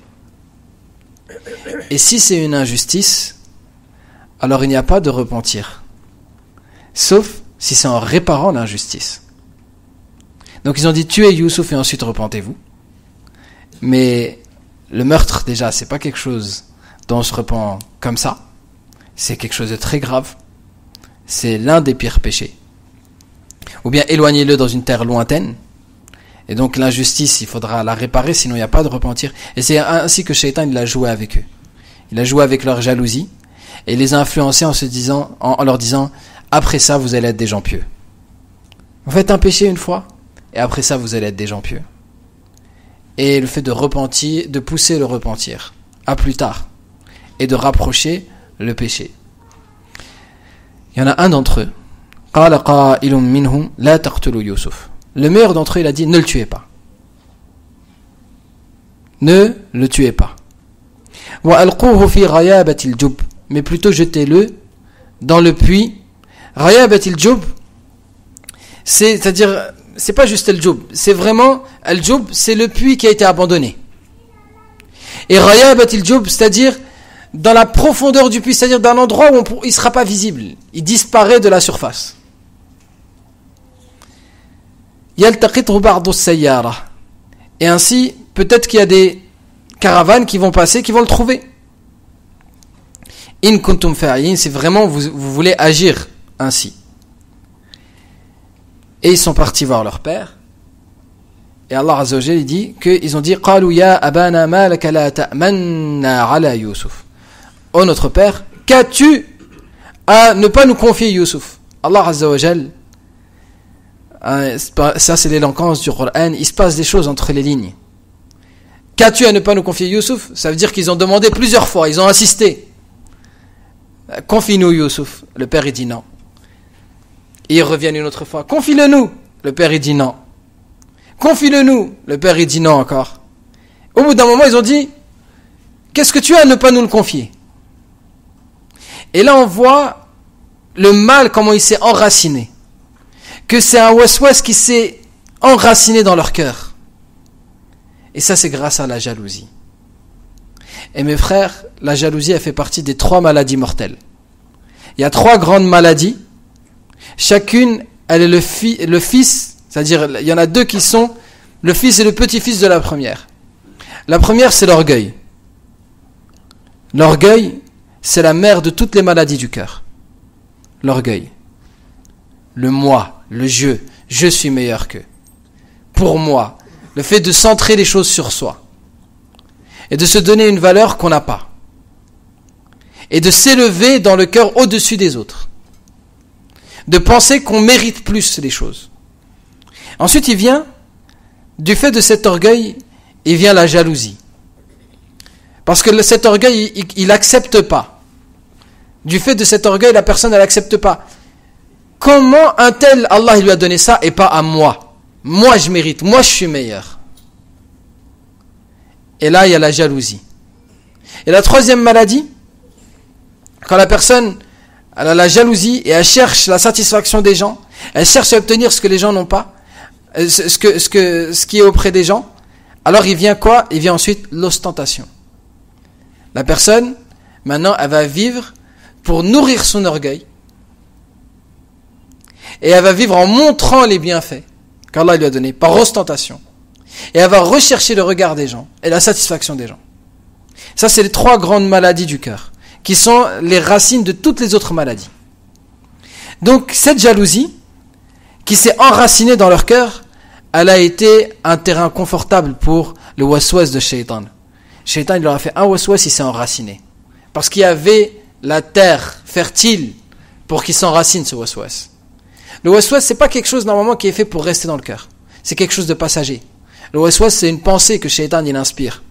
Et si c'est une injustice, alors il n'y a pas de repentir. Sauf si c'est en réparant l'injustice. Donc ils ont dit tuez Youssouf et ensuite repentez-vous. Mais le meurtre déjà c'est pas quelque chose dont on se repent comme ça. C'est quelque chose de très grave. C'est l'un des pires péchés. Ou bien éloignez-le dans une terre lointaine. Et donc l'injustice, il faudra la réparer, sinon il n'y a pas de repentir. Et c'est ainsi que Shaitan il a joué avec eux. Il a joué avec leur jalousie et les a influencés en leur disant après ça vous allez être des gens pieux. Vous faites un péché une fois et après ça vous allez être des gens pieux. Et le fait de repentir, de pousser le repentir à plus tard et de rapprocher le péché. Il y en a un d'entre eux. قال قائل منهم لا تقتلوا يوسف. Le meilleur d'entre eux, il a dit, ne le tuez pas. Ne le tuez pas. وَأَلْقُوهُ فِي غَيَابَةِ الْجُبِّ. Mais plutôt jetez-le dans le puits. غَيَابَةِ الْجُبِّ, c'est-à-dire, c'est pas juste el-Jub, c'est vraiment, el-Jub, c'est le puits qui a été abandonné. Et غَيَابَةِ الْجُبِّ, c'est-à-dire, dans la profondeur du puits, c'est-à-dire dans un endroit où il ne sera pas visible. Il disparaît de la surface. Et ainsi, peut-être qu'il y a des caravanes qui vont passer, qui vont le trouver. In kuntum fa'ilin, c'est vraiment vous voulez agir ainsi. Et ils sont partis voir leur père. Et Allah Azza wa Jalla dit qu'ils ont dit qalu ya abana ma laka la ta'manna ala Youssouf. Oh notre père, qu'as-tu à ne pas nous confier Youssouf? Allah Azza wa Jalla, ça c'est l'éloquence du Coran, il se passe des choses entre les lignes. Qu'as-tu à ne pas nous confier Youssouf? Ça veut dire qu'ils ont demandé plusieurs fois, ils ont insisté. Confie-nous Youssouf. Le père il dit non. Et ils reviennent une autre fois. Confie-le-nous. Le père il dit non. Confie-le-nous. Le père il dit non encore. Au bout d'un moment ils ont dit qu'est-ce que tu as à ne pas nous le confier? Et là on voit le mal comment il s'est enraciné. Que c'est un waswas qui s'est enraciné dans leur cœur. Et ça c'est grâce à la jalousie. Et mes frères, la jalousie elle fait partie des 3 maladies mortelles. Il y a 3 grandes maladies chacune, elle est le fils, c'est-à-dire il y en a deux qui sont le fils et le petit-fils de la première. La première, c'est l'orgueil. L'orgueil, c'est la mère de toutes les maladies du cœur. L'orgueil. Le moi, le je suis meilleur qu'eux. Pour moi, le fait de centrer les choses sur soi. Et de se donner une valeur qu'on n'a pas. Et de s'élever dans le cœur au-dessus des autres. De penser qu'on mérite plus les choses. Ensuite, il vient, du fait de cet orgueil, il vient la jalousie. Parce que cet orgueil, il n'accepte pas. Du fait de cet orgueil, la personne, elle n'accepte pas. Comment un tel, Allah il lui a donné ça et pas à moi? Moi, je mérite. Moi, je suis meilleur. Et là, il y a la jalousie. Et la troisième maladie, quand la personne elle a la jalousie et elle cherche la satisfaction des gens, elle cherche à obtenir ce que les gens n'ont pas, ce qui est auprès des gens, alors il vient quoi? Il vient ensuite l'ostentation. La personne, maintenant, elle va vivre pour nourrir son orgueil. Et elle va vivre en montrant les bienfaits qu'Allah lui a donnés, par ostentation. Et elle va rechercher le regard des gens et la satisfaction des gens. Ça, c'est les trois grandes maladies du cœur, qui sont les racines de toutes les autres maladies. Donc, cette jalousie, qui s'est enracinée dans leur cœur, elle a été un terrain confortable pour le waswas de Shaitan. Shaitan, il leur a fait un waswas, il s'est enraciné. Parce qu'il y avait la terre fertile pour qu'il s'enracine, ce waswas. Le waswas, c'est pas quelque chose normalement qui est fait pour rester dans le cœur. C'est quelque chose de passager. Le waswas, c'est une pensée que Shaitan, il inspire.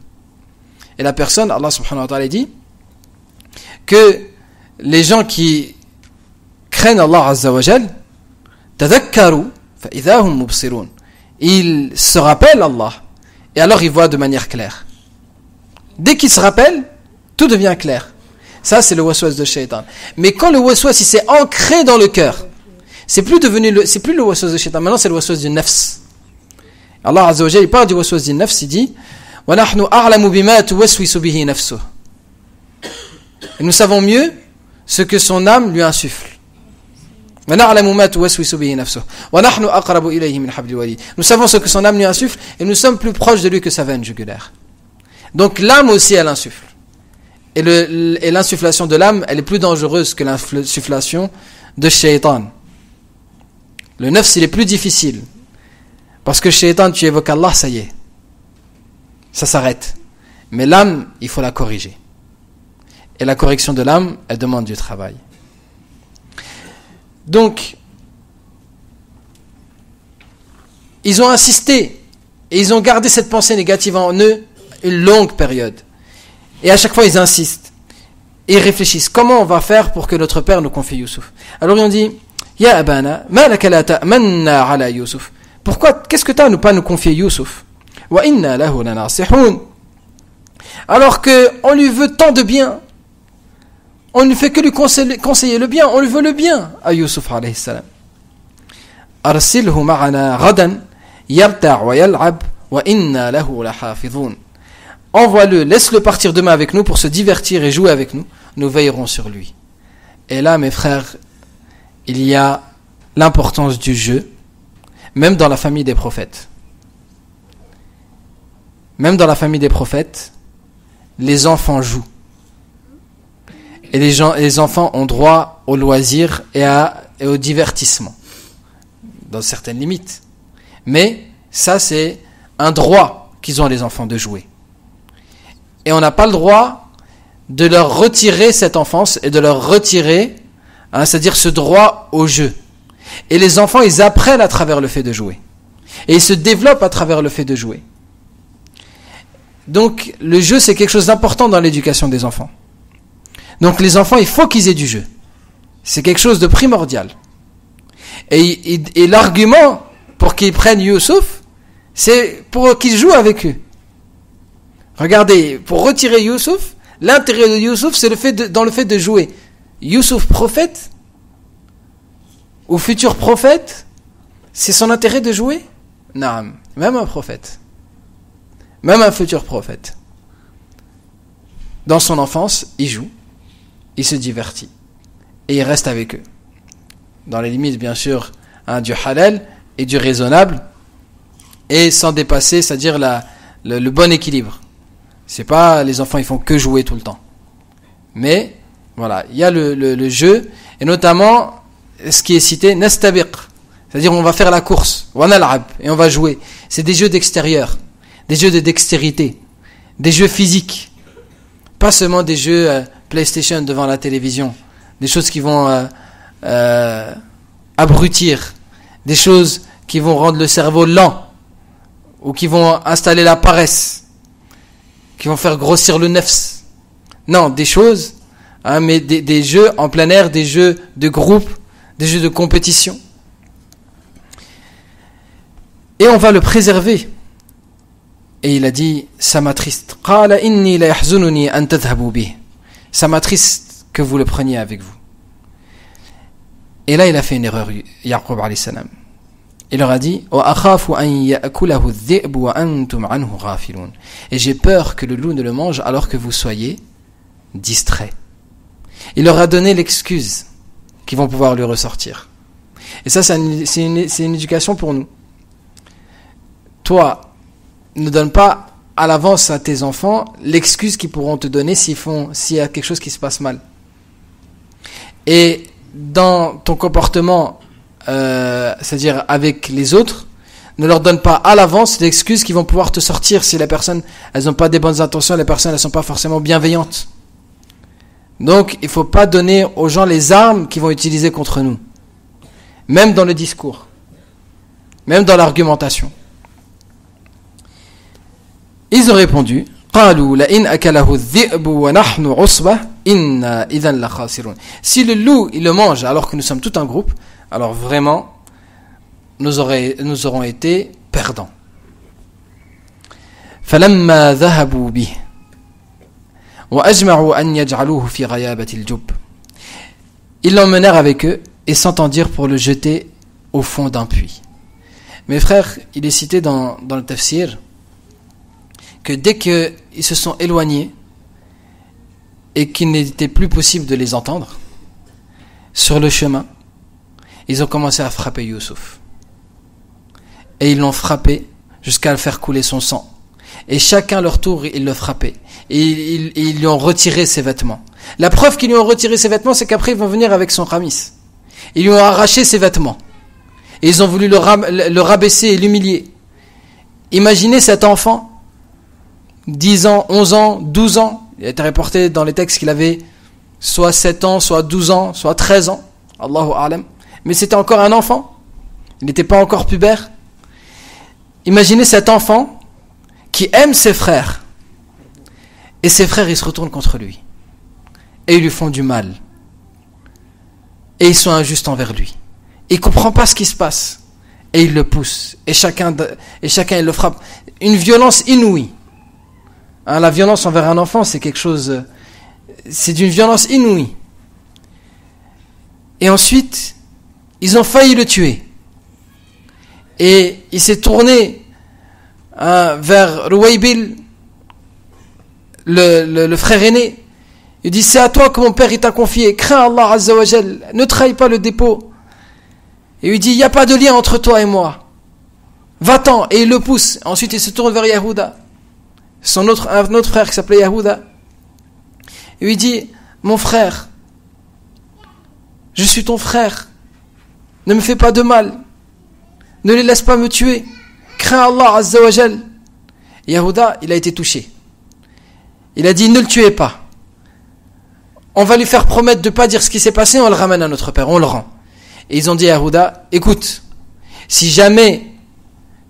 Et la personne, Allah subhanahu wa ta'ala dit que les gens qui craignent Allah azza wa jal, tadhakkaru fa idha hum mubsirun. Ils se rappellent Allah et alors ils voient de manière claire. Dès qu'ils se rappellent, tout devient clair. Ça, c'est le waswas de Shaitan. Mais quand le waswas, il s'est ancré dans le cœur, c'est plus le waswas de Shaitan, maintenant c'est le waswas du nafs. Allah azza wa jal, il parle du waswas du nafs, il dit wa nahnu a'lamu bima tuwaswisu bihi nafsuhu. Et nous savons mieux ce que son âme lui insuffle. Nous savons ce que son âme lui insuffle et nous sommes plus proches de lui que sa veine jugulaire. Donc l'âme aussi, elle insuffle. Et l'insufflation de l'âme, elle est plus dangereuse que l'insufflation de Shaitan. Le nafs, il est plus difficile. Parce que Shaitan, tu évoques Allah, ça y est. Ça s'arrête. Mais l'âme, il faut la corriger. Et la correction de l'âme, elle demande du travail. Donc, ils ont insisté et ils ont gardé cette pensée négative en eux une longue période. Et à chaque fois, ils insistent et ils réfléchissent. Comment on va faire pour que notre père nous confie Youssouf? Alors ils ont dit, Ya abana, ma laka la ta'manna ala Youssouf. Pourquoi, qu'est-ce que tu as à ne pas nous confier Youssouf? Wa inna lahu lanasihun. Alors qu'on lui veut tant de bien. On ne fait que lui conseiller le bien, on lui veut le bien à Youssouf alayhi salam. Arsilhu ma'ana ghadan yabta' wa yal'ab wa inna lahu lahafizun. Envoie-le, laisse-le partir demain avec nous pour se divertir et jouer avec nous. Nous veillerons sur lui. Et là, mes frères, il y a l'importance du jeu, même dans la famille des prophètes. Même dans la famille des prophètes, les enfants jouent. Et les enfants ont droit au loisir et au divertissement, dans certaines limites. Mais ça, c'est un droit qu'ils ont, les enfants, de jouer. Et on n'a pas le droit de leur retirer cette enfance et de leur retirer, c'est-à-dire ce droit au jeu. Et les enfants, ils apprennent à travers le fait de jouer. Et ils se développent à travers le fait de jouer. Donc, le jeu, c'est quelque chose d'important dans l'éducation des enfants. Donc les enfants, il faut qu'ils aient du jeu. C'est quelque chose de primordial. Et l'argument pour qu'ils prennent Youssouf, c'est pour qu'ils jouent avec eux. Regardez, pour retirer Youssouf, l'intérêt de Youssouf, c'est dans le fait de jouer. Youssouf prophète, ou futur prophète, c'est son intérêt de jouer? Non, même un prophète. Même un futur prophète. Dans son enfance, il joue. Il se divertit et il reste avec eux. dans les limites bien sûr du halal et du raisonnable, et sans dépasser, c'est-à-dire le bon équilibre. C'est pas les enfants ils font que jouer tout le temps, mais voilà, il y a le jeu, et notamment ce qui est cité nastabiq, c'est-à-dire on va faire la course, wa nal'ab, et on va jouer. C'est des jeux d'extérieur, des jeux de dextérité, des jeux physiques, pas seulement des jeux PlayStation devant la télévision, des choses qui vont abrutir, des choses qui vont rendre le cerveau lent, ou qui vont installer la paresse, qui vont faire grossir le nefs. Non, des choses, mais des jeux en plein air, des jeux de groupe, des jeux de compétition. Et on va le préserver. Et il a dit, ça m'attriste. Qala inni la yahzununi an tadhhabu bih. Ça m'attriste que vous le preniez avec vous. Et là, il a fait une erreur, Yaqub alayhi salam. Il leur a dit, et j'ai peur que le loup ne le mange alors que vous soyez distraits. Il leur a donné l'excuse qu'ils vont pouvoir lui ressortir. Et ça, c'est une éducation pour nous. Toi, ne donne pas à l'avance à tes enfants l'excuse qu'ils pourront te donner s'il y a quelque chose qui se passe mal. Et dans ton comportement, c'est-à-dire avec les autres, ne leur donne pas à l'avance l'excuse qu'ils vont pouvoir te sortir si les personnes, elles n'ont pas des bonnes intentions, les personnes, elles ne sont pas forcément bienveillantes. Donc, il ne faut pas donner aux gens les armes qu'ils vont utiliser contre nous. Même dans le discours. Même dans l'argumentation. Ils ont répondu, si le loup, il le mange alors que nous sommes tout un groupe, alors vraiment, nous aurons été perdants. فَلَمَّا ذَهَبُوا بِهِ وَأَجْمَعُوا أَنْ يَجْعَلُوهُ فِي غَيَابَةِ الْجُبِّ. Ils l'emmenèrent avec eux et s'entendirent pour le jeter au fond d'un puits. Mes frères, il est cité dans le tafsir que dès qu'ils se sont éloignés et qu'il n'était plus possible de les entendre, sur le chemin, ils ont commencé à frapper Youssouf. Et ils l'ont frappé jusqu'à le faire couler son sang. Et chacun leur tour, ils le frappaient. Et ils lui ont retiré ses vêtements. La preuve qu'ils lui ont retiré ses vêtements, c'est qu'après ils vont venir avec son khamis. Ils lui ont arraché ses vêtements. Et ils ont voulu le rabaisser et l'humilier. Imaginez cet enfant, 10 ans, 11 ans, 12 ans. Il a été rapporté dans les textes qu'il avait soit 7 ans, soit 12 ans, soit 13 ans. Allahu a'lam. Mais c'était encore un enfant. Il n'était pas encore pubère. Imaginez cet enfant qui aime ses frères. Et ses frères, ils se retournent contre lui. Et ils lui font du mal. Et ils sont injustes envers lui. Il ne comprend pas ce qui se passe. Et il le pousse. Et chacun il le frappe. Une violence inouïe. La violence envers un enfant, c'est quelque chose... C'est d'une violence inouïe. Et ensuite, ils ont failli le tuer. Et il s'est tourné vers Ruwaybil, le frère aîné. Il dit, c'est à toi que mon père il t'a confié. Crains Allah Azza wa Jal. Ne trahis pas le dépôt. Et il dit, il n'y a pas de lien entre toi et moi. Va-t'en. Et il le pousse. Ensuite, il se tourne vers Yahuda. Un autre frère qui s'appelait Yahuda. Et il dit, mon frère, je suis ton frère. Ne me fais pas de mal. Ne les laisse pas me tuer. Crains Allah Azza wa Jal. Yahuda, il a été touché. Il a dit, ne le tuez pas. On va lui faire promettre de ne pas dire ce qui s'est passé, on le ramène à notre père, on le rend. Et ils ont dit à Yahuda, écoute, si jamais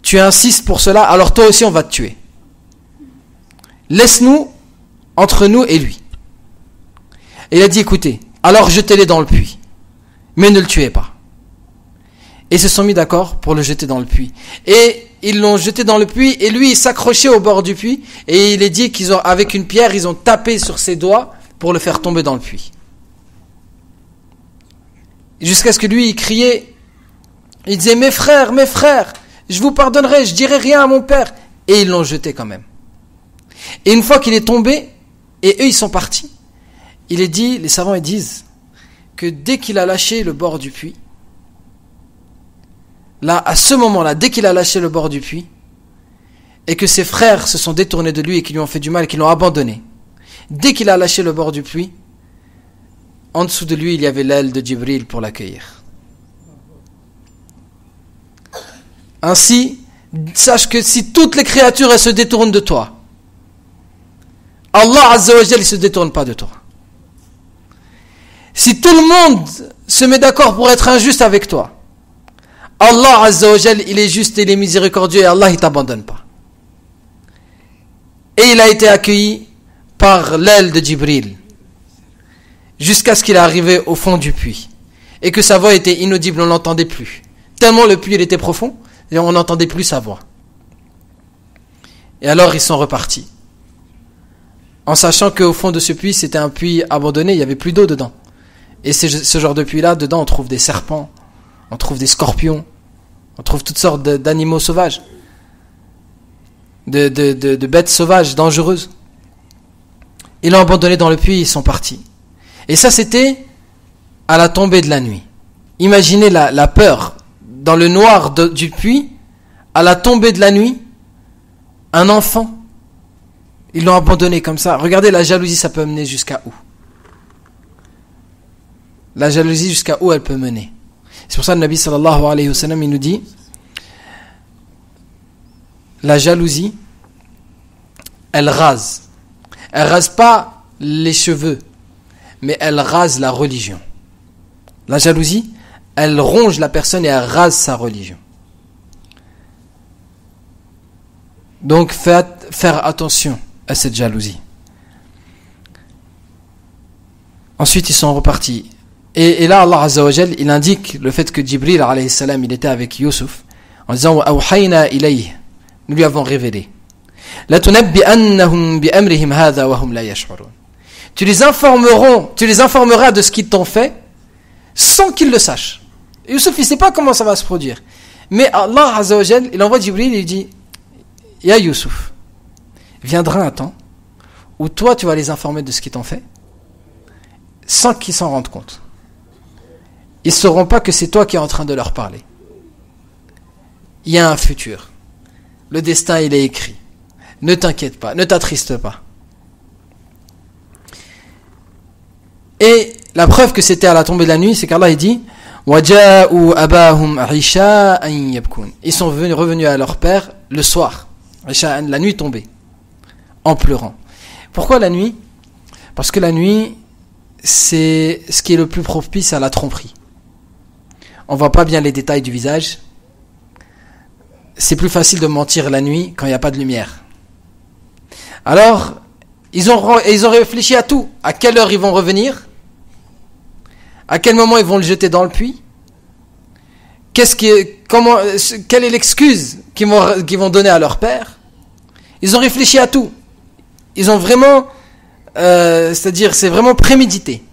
tu insistes pour cela, alors toi aussi on va te tuer. Laisse-nous entre nous et lui. Et il a dit, écoutez, alors jetez-les dans le puits, mais ne le tuez pas. Et ils se sont mis d'accord pour le jeter dans le puits. Et ils l'ont jeté dans le puits, et lui il s'accrochait au bord du puits, et il est dit qu'ils ont, avec une pierre, ils ont tapé sur ses doigts pour le faire tomber dans le puits. Jusqu'à ce que lui, il criait, il disait, mes frères, je vous pardonnerai, je dirai rien à mon père. Et ils l'ont jeté quand même. Et une fois qu'il est tombé, et eux ils sont partis, il est dit, les savants ils disent, que dès qu'il a lâché le bord du puits, là, à ce moment-là, dès qu'il a lâché le bord du puits, et que ses frères se sont détournés de lui et qui lui ont fait du mal et qui l'ont abandonné, dès qu'il a lâché le bord du puits, en dessous de lui, il y avait l'aile de Djibril pour l'accueillir. Ainsi, sache que si toutes les créatures elles se détournent de toi, Allah Azza wa Jal, il ne se détourne pas de toi. Si tout le monde se met d'accord pour être injuste avec toi, Allah Azza wa Jal, il est juste et il est miséricordieux et Allah, il ne t'abandonne pas. Et il a été accueilli par l'aile de Djibril jusqu'à ce qu'il est arrivé au fond du puits et que sa voix était inaudible, on ne l'entendait plus. Tellement le puits il était profond, et on n'entendait plus sa voix. Et alors ils sont repartis, en sachant qu'au fond de ce puits, c'était un puits abandonné, il n'y avait plus d'eau dedans. Et ce genre de puits-là, dedans, on trouve des serpents, on trouve des scorpions, on trouve toutes sortes d'animaux sauvages, de bêtes sauvages, dangereuses. Ils l'ont abandonné dans le puits, ils sont partis. Et ça, c'était à la tombée de la nuit. Imaginez la peur dans le noir du puits, à la tombée de la nuit, un enfant. Ils l'ont abandonné comme ça. Regardez, la jalousie, ça peut mener jusqu'à où? La jalousie, jusqu'à où elle peut mener? C'est pour ça que le Nabi sallallahu alayhi wa sallam, il nous dit, la jalousie, elle rase. Elle rase pas les cheveux, mais elle rase la religion. La jalousie, elle ronge la personne et elle rase sa religion. Donc faire attention à cette jalousie. Ensuite ils sont repartis. Et là Allah Azza wa Jal, il indique le fait que Djibril alayhi salam, il était avec Youssouf en disant wa awhayna ilayhi, nous lui avons révélé la tunabbi'annahum bi amrihim hadha wa hum la yash'urun. Tu les informeras de ce qu'ils t'ont fait sans qu'ils le sachent. Et Youssouf, il ne sait pas comment ça va se produire. Mais Allah Azza wa Jal, il envoie Djibril et il dit Ya Youssouf, viendra un temps où toi tu vas les informer de ce qu'ils t'ont fait sans qu'ils s'en rendent compte. Ils ne sauront pas que c'est toi qui es en train de leur parler. Il y a un futur. Le destin, il est écrit. Ne t'inquiète pas, ne t'attriste pas. Et la preuve que c'était à la tombée de la nuit, c'est qu'Allah il dit وَجَاءُوا أَبَاهُمْ عِشَاءً يَبْكُونَ. Ils sont revenus à leur père le soir, la nuit tombée, en pleurant. Pourquoi la nuit? Parce que la nuit, c'est ce qui est le plus propice à la tromperie. On ne voit pas bien les détails du visage. C'est plus facile de mentir la nuit quand il n'y a pas de lumière. Alors, ils ont réfléchi à tout. À quelle heure ils vont revenir? À quel moment ils vont le jeter dans le puits? Quelle est l'excuse qu'ils vont donner à leur père? Ils ont réfléchi à tout. Ils ont vraiment, c'est-à-dire c'est vraiment prémédité.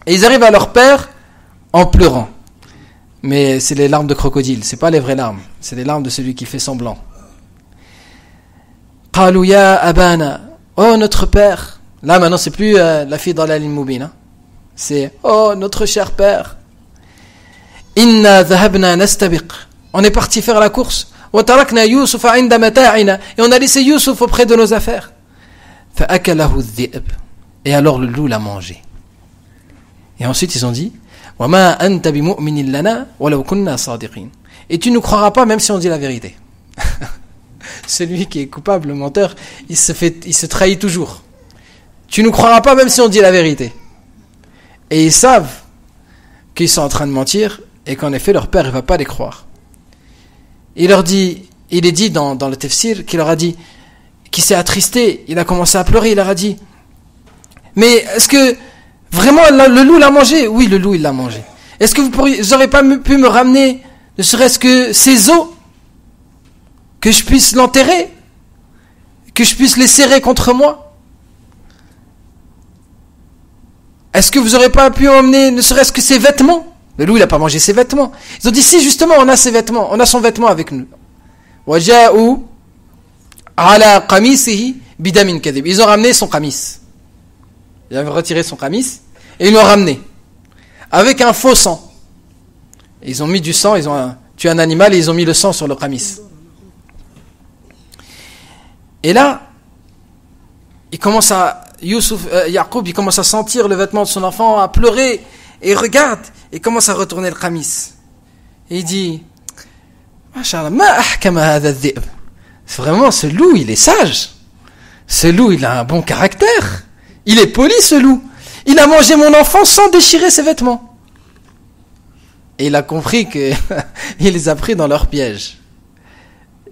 Et ils arrivent à leur père en pleurant. Mais c'est les larmes de crocodile, c'est pas les vraies larmes, c'est les larmes de celui qui fait semblant. Qalu ya abana, oh notre père. Là maintenant c'est plus la fille dans la ligne moubine, c'est oh notre cher père. Inna dhahabna nastabiq, on est parti faire la course. Wa tarakna Yusuf 'inda mata'ina, et on a laissé Youssouf auprès de nos affaires. Fa akalahu adh-dhi'b, et alors le loup l'a mangé. Et ensuite ils ont dit وَمَا أَنْتَ بِمُؤْمِنٍ لَنَا وَلَوْ كُنَّا صَادِقِينَ. Et tu ne croiras pas même si on dit la vérité. Celui qui est coupable, le menteur, il se trahit toujours. Tu ne croiras pas même si on dit la vérité. Et ils savent qu'ils sont en train de mentir et qu'en effet leur père ne va pas les croire. Il est dit dans le tafsir qu'il leur a dit, qu'il s'est attristé, il a commencé à pleurer, il leur a dit mais est-ce que vraiment le loup l'a mangé? Oui, le loup il l'a mangé. Est-ce que vous n'aurez pas pu me ramener ne serait-ce que ses os, que je puisse l'enterrer, que je puisse les serrer contre moi? Est-ce que vous n'aurez pas pu emmener ne serait-ce que ses vêtements? Le loup il n'a pas mangé ses vêtements. Ils ont dit si justement on a ses vêtements, on a son vêtement avec nous. وَجَاءُوا عَلَى قَمِيصِهِ بِدَمٍ كَذِبٍ. Ils ont ramené son qamis. Ils avaient retiré son qamis et ils l'ont ramené avec un faux sang. Et ils ont mis du sang, ils ont tué un animal et ils ont mis le sang sur le qamis. Et là, Yaqub, il commence à sentir le vêtement de son enfant, à pleurer, et il regarde, et commence à retourner le qamis. Et il dit, Masha'Allah, ma ahkama hadha adh-dhi'b. C'est vraiment, ce loup, il est sage. Ce loup, il a un bon caractère. Il est poli, ce loup. Il a mangé mon enfant sans déchirer ses vêtements. Et il a compris que il les a pris dans leur piège.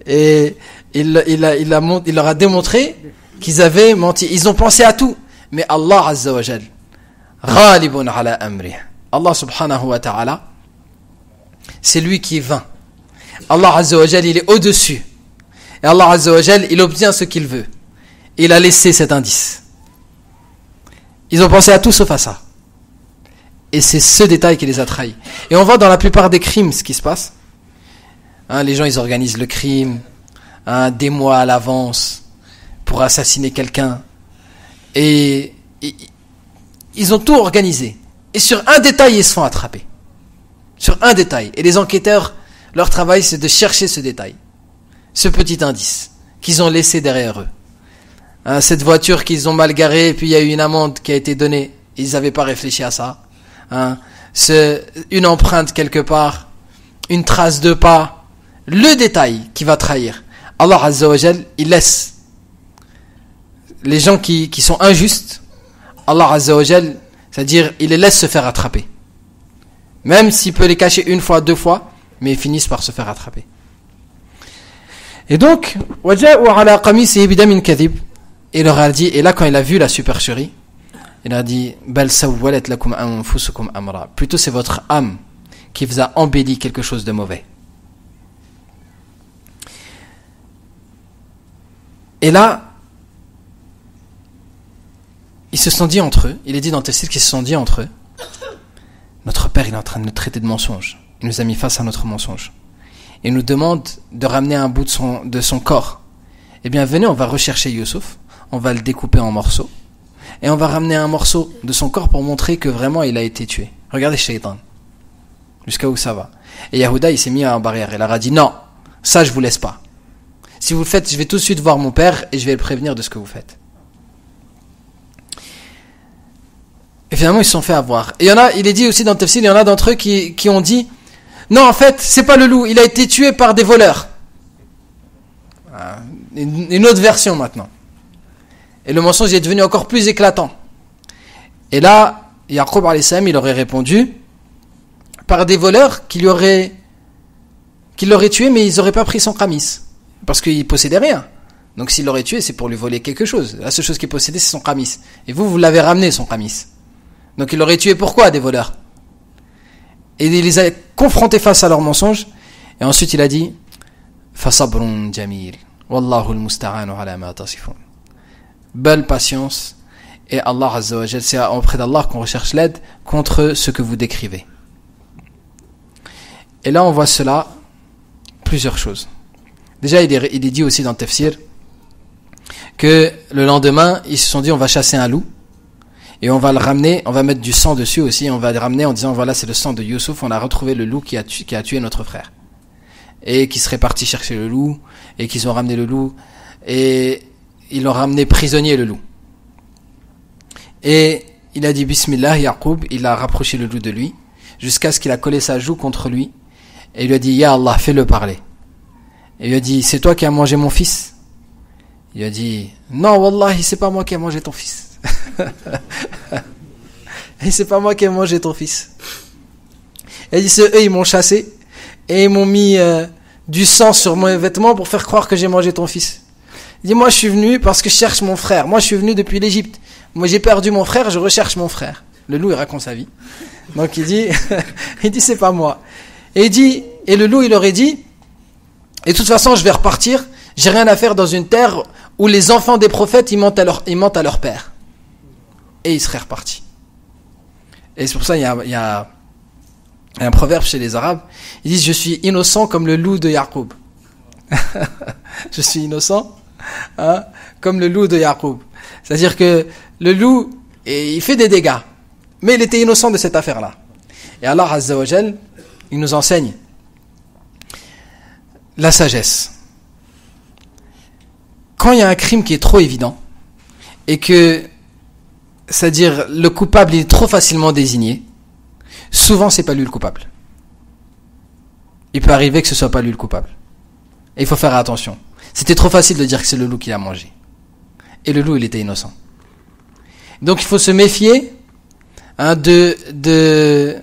Et il leur a démontré qu'ils avaient menti. Ils ont pensé à tout. Mais Allah Azza wa Jal, ghalibun ala amrih. Allah subhanahu wa ta'ala, c'est lui qui est vainc. Allah Azza wa Jal, il est au-dessus. Et Allah Azza wa Jal, il obtient ce qu'il veut. Et il a laissé cet indice. Ils ont pensé à tout sauf à ça. Et c'est ce détail qui les a trahis. Et on voit dans la plupart des crimes ce qui se passe. Les gens, ils organisent le crime des mois à l'avance pour assassiner quelqu'un. Et ils ont tout organisé. Et sur un détail, ils se font attraper. Sur un détail. Et les enquêteurs, leur travail, c'est de chercher ce détail. Ce petit indice qu'ils ont laissé derrière eux. Cette voiture qu'ils ont mal garée, et puis il y a eu une amende qui a été donnée. Ils n'avaient pas réfléchi à ça. Une empreinte quelque part, une trace de pas, le détail qui va trahir. Allah Azza wa Jal, il laisse les gens qui sont injustes, Allah Azza wa Jal, c'est-à-dire il les laisse se faire attraper. Même s'il peut les cacher une fois, deux fois, mais ils finissent par se faire attraper. Et donc, وَجَاءُوا عَلَى قَمِيصِهِ بِدَمٍ كَذِبٍ. Il leur a dit, et là quand il a vu la supercherie, il a dit, بَلْ سَوَّلَتْ لَكُمْ أَنفُسُكُمْ أَمْرًا. Plutôt c'est votre âme qui vous a embelli quelque chose de mauvais. Et là, ils se sont dit entre eux, il est dit dans Tafsir qu'ils se sont dit entre eux, notre père il est en train de nous traiter de mensonge, il nous a mis face à notre mensonge. Il nous demande de ramener un bout de son corps. Eh bien venez, on va rechercher Youssouf, on va le découper en morceaux, et on va ramener un morceau de son corps pour montrer que vraiment il a été tué. Regardez Shaitan, jusqu'à où ça va. Et Yahuda il s'est mis en barrière, il leur a dit non, ça je vous laisse pas. Si vous le faites, je vais tout de suite voir mon père et je vais le prévenir de ce que vous faites. Et finalement ils se sont fait avoir. Et il est dit aussi dans le Tafsir, il y en a d'entre eux qui ont dit non, en fait, c'est pas le loup, il a été tué par des voleurs. Une autre version maintenant. Et le mensonge est devenu encore plus éclatant. Et là, Yaqub alayhi salam, il aurait répondu par des voleurs qui l'auraient tué, mais ils n'auraient pas pris son qamis. Parce qu'il possédait rien. Donc s'il l'aurait tué, c'est pour lui voler quelque chose. La seule chose qu'il possédait, c'est son qamis. Et vous l'avez ramené, son qamis. Donc il l'aurait tué pourquoi, des voleurs? Et il les a confrontés face à leurs mensonges. Et ensuite il a dit Fasabrun jamil wallahu al-musta'anu ala ma tasifun. Belle patience. Et Allah Azza wa Jal, c'est auprès d'Allah qu'on recherche l'aide contre ce que vous décrivez. Et là on voit cela, plusieurs choses. Déjà il est dit aussi dans le Tafsir que le lendemain ils se sont dit on va chasser un loup. Et on va le ramener, on va mettre du sang dessus aussi, on va le ramener en disant voilà c'est le sang de Youssouf, on a retrouvé le loup qui a tué notre frère. Et qui serait parti chercher le loup, et qu'ils ont ramené le loup, et ils l'ont ramené prisonnier le loup. Et il a dit Bismillah, Yaqub, il a rapproché le loup de lui, jusqu'à ce qu'il a collé sa joue contre lui, et il lui a dit Ya Allah, fais-le parler. Et il lui a dit c'est toi qui as mangé mon fils? Il a dit non Wallahi, c'est pas moi qui ai mangé ton fils. Et c'est pas moi qui ai mangé ton fils. Et il dit c'est eux, ils m'ont chassé et ils m'ont mis du sang sur mes vêtements pour faire croire que j'ai mangé ton fils. Il dit moi je suis venu parce que je cherche mon frère. Moi je suis venu depuis l'Égypte. Moi j'ai perdu mon frère, je recherche mon frère. Le loup il raconte sa vie. Donc il dit c'est pas moi. Et le loup il aurait dit et de toute façon je vais repartir. J'ai rien à faire dans une terre où les enfants des prophètes ils mentent à leur père. Et il serait reparti. Et c'est pour ça il y a un proverbe chez les Arabes. Ils disent je suis innocent comme le loup de Yaqub. Je suis innocent comme le loup de Yaqub. C'est-à-dire que le loup il fait des dégâts, mais il était innocent de cette affaire-là. Et Allah Azza wa Jal, il nous enseigne la sagesse. Quand il y a un crime qui est trop évident, et que, c'est-à-dire le coupable il est trop facilement désigné, souvent c'est pas lui le coupable. Il peut arriver que ce soit pas lui le coupable. Et il faut faire attention. C'était trop facile de dire que c'est le loup qui l'a mangé. Et le loup il était innocent. Donc il faut se méfier de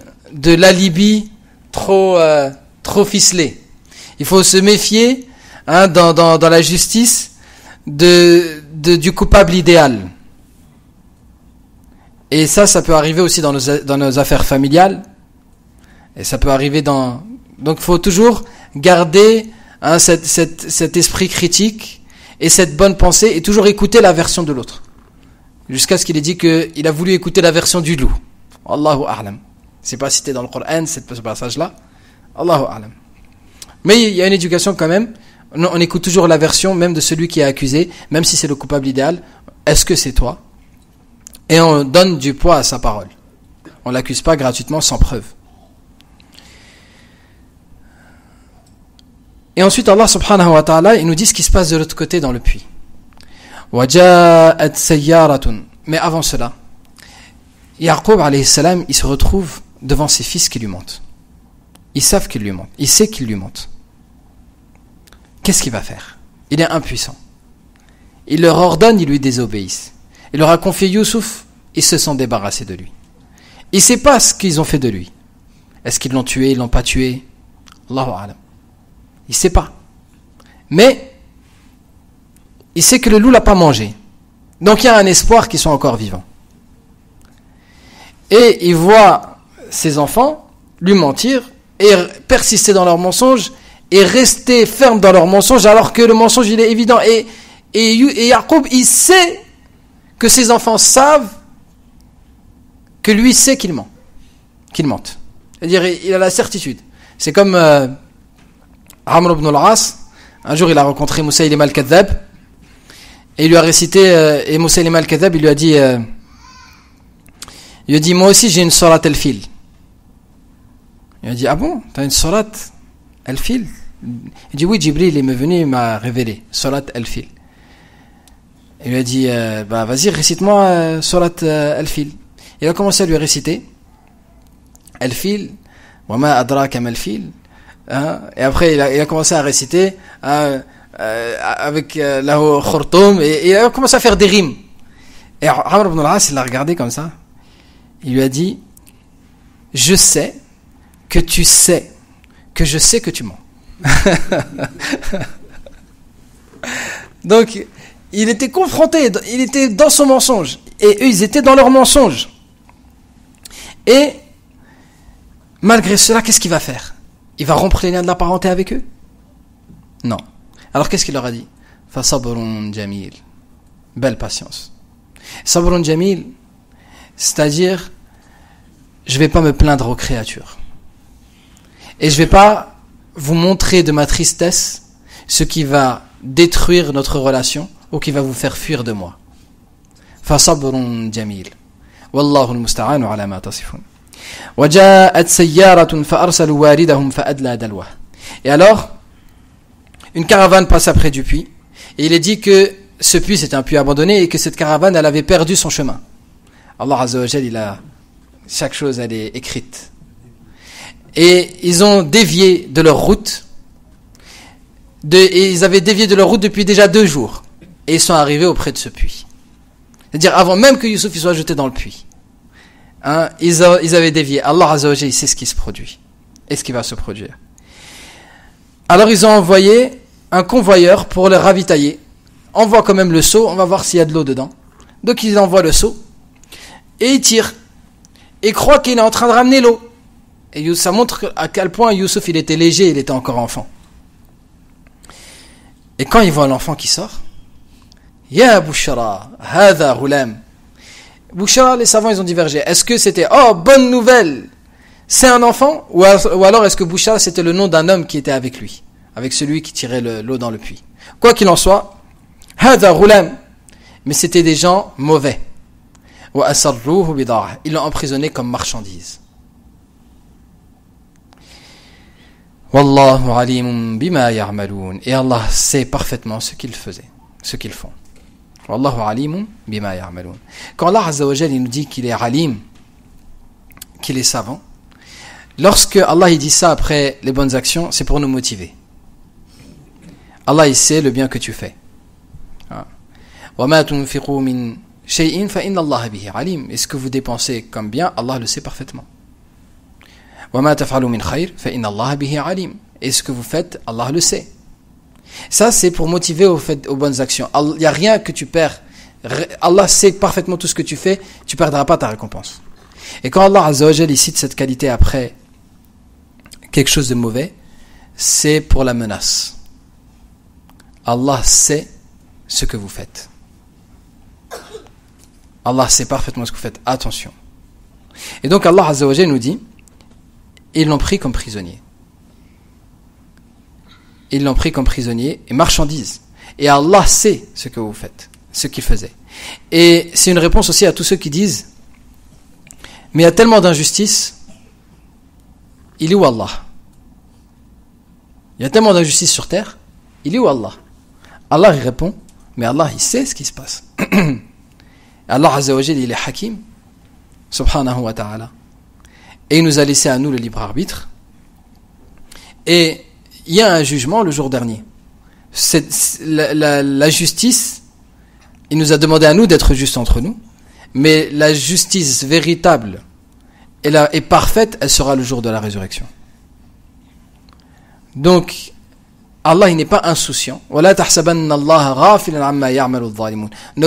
l'alibi trop ficelé. Il faut se méfier dans la justice du coupable idéal. Et ça peut arriver aussi dans nos affaires familiales. Et ça peut arriver donc il faut toujours garder cet esprit critique et cette bonne pensée et toujours écouter la version de l'autre. Jusqu'à ce qu'il ait dit qu'il a voulu écouter la version du loup. Allahu a'lam. C'est pas cité dans le Coran, ce passage-là. Allahu a'lam. Mais il y a une éducation quand même. On écoute toujours la version même de celui qui est accusé, même si c'est le coupable idéal. Est-ce que c'est toi? Et on donne du poids à sa parole. On l'accuse pas gratuitement sans preuve. Et ensuite Allah subhanahu wa ta'ala il nous dit ce qui se passe de l'autre côté dans le puits. وَجَاءَتْ سَيَّارَةٌ. Mais avant cela, Yaqub alayhi salam il se retrouve devant ses fils qui lui mentent. Ils savent qu'ils lui mentent. Il sait qu'ils lui mentent. Qu'est-ce qu'il va faire? Il est impuissant. Il leur ordonne, ils lui désobéissent. Il leur a confié Youssouf, ils se sont débarrassés de lui. Il ne sait pas ce qu'ils ont fait de lui. Est-ce qu'ils l'ont tué, ils l'ont pas tué? Allahu a'lam. Il ne sait pas. Mais il sait que le loup l'a pas mangé. Donc il y a un espoir qu'ils sont encore vivants. Et il voit ses enfants lui mentir et persister dans leur mensonge et rester ferme dans leur mensonge alors que le mensonge il est évident. Et Yaqub il sait que ses enfants savent que lui sait qu'il ment. Qu'il mente. C'est-à-dire il a la certitude. C'est comme Amr ibn al-As. Un jour il a rencontré Moussaïlima al-Kadhab et il lui a récité et Moussaïlima al-Kadhab il lui a dit moi aussi j'ai une surat al-fil. Il a dit ah bon t'as une surat al-fil? Il dit oui Jibril il m'est venu il m'a révélé surat al-fil. Il lui a dit vas-y récite-moi surat al-fil. Il a commencé à lui réciter al-fil wa ma adraka ma al-fil. Et après il a commencé à réciter avec la khurtum et il a commencé à faire des rimes. Et Amr ibn al-As il l'a regardé comme ça. Il lui a dit je sais que tu sais que je sais que tu mens. Donc il était confronté, il était dans son mensonge et eux ils étaient dans leur mensonge. Et malgré cela, qu'est-ce qu'il va faire? Il va rompre les liens de la parenté avec eux? Non. Alors qu'est-ce qu'il leur a dit? Fa sabrun jamil. Belle patience. Sabrun jamil, c'est-à-dire je vais pas me plaindre aux créatures. Et je vais pas vous montrer de ma tristesse ce qui va détruire notre relation ou qui va vous faire fuir de moi. Fa sabrun jamil. Wallahu al-musta'anu ala ma tasifun. وجاءت سيارة فأرسلوا واردهم فأدلى دلوه. Et alors, une caravane passe après du puits, et il est dit que ce puits c'était un puits abandonné et que cette caravane elle avait perdu son chemin. Allah Azza wa Jal, il a chaque chose elle est écrite. Et ils ont dévié de leur route, et ils avaient dévié de leur route depuis déjà 2 jours, et ils sont arrivés auprès de ce puits. C'est-à-dire avant même que Youssouf soit jeté dans le puits. Ils avaient dévié. Allah Azza wa Jal, il sait ce qui se produit et ce qui va se produire. Alors ils ont envoyé un convoyeur pour le ravitailler. Envoie quand même le seau, on va voir s'il y a de l'eau dedans. Donc ils envoient le seau et ils tirent et croient qu'il est en train de ramener l'eau. Et ça montre à quel point Youssouf il était léger, il était encore enfant. Et quand ils voient l'enfant qui sort, Ya Bouchara, Hada Ghulam. Bouchara, les savants ils ont divergé. Est-ce que c'était bonne nouvelle, c'est un enfant, ou alors est-ce que Bouchara c'était le nom d'un homme qui était avec lui, avec celui qui tirait l'eau dans le puits. Quoi qu'il en soit, Hada Ghulam, mais c'était des gens mauvais. Wa asarruhu bida'ah, ils l'ont emprisonné comme marchandise. Wallahu alimun bima ya'malun. Et Allah sait parfaitement ce qu'ils faisaient, ce qu'ils font. Wallahu alimun bima ya'malun. Quand Allah Azza wa Jal il nous dit qu'il est alim, qu'il est savant, lorsque Allah il dit ça après les bonnes actions, c'est pour nous motiver. Allah il sait le bien que tu fais. Wa ma tunfiqu min shay'in fa inna Allah bihi alim. Et ce que vous dépensez comme bien, Allah le sait parfaitement. Wa ma taf'alu min khayr fa inna Allah bihi alim. Et ce que vous faites, Allah le sait. Ça c'est pour motiver aux bonnes actions. Il n'y a rien que tu perds. Allah sait parfaitement tout ce que tu fais, tu ne perdras pas ta récompense. Et quand Allah Azza wa Jal il cite cette qualité après quelque chose de mauvais, c'est pour la menace. Allah sait ce que vous faites. Allah sait parfaitement ce que vous faites. Attention. Et donc Allah Azza wa Jal nous dit, ils l'ont pris comme prisonnier. Ils l'ont pris comme prisonnier et marchandise. Et Allah sait ce que vous faites, ce qu'il faisait. Et c'est une réponse aussi à tous ceux qui disent, mais il y a tellement d'injustice, il est où Allah? Il y a tellement d'injustice sur terre, il est où Allah? Allah il répond, mais Allah il sait ce qui se passe. Allah Azza wa Jal il est Hakim, subhanahu wa ta'ala. Et il nous a laissé à nous le libre arbitre. Et il y a un jugement le jour dernier. La justice, il nous a demandé à nous d'être justes entre nous, mais la justice véritable et parfaite, elle sera le jour de la résurrection. Donc, Allah il n'est pas insouciant. Ne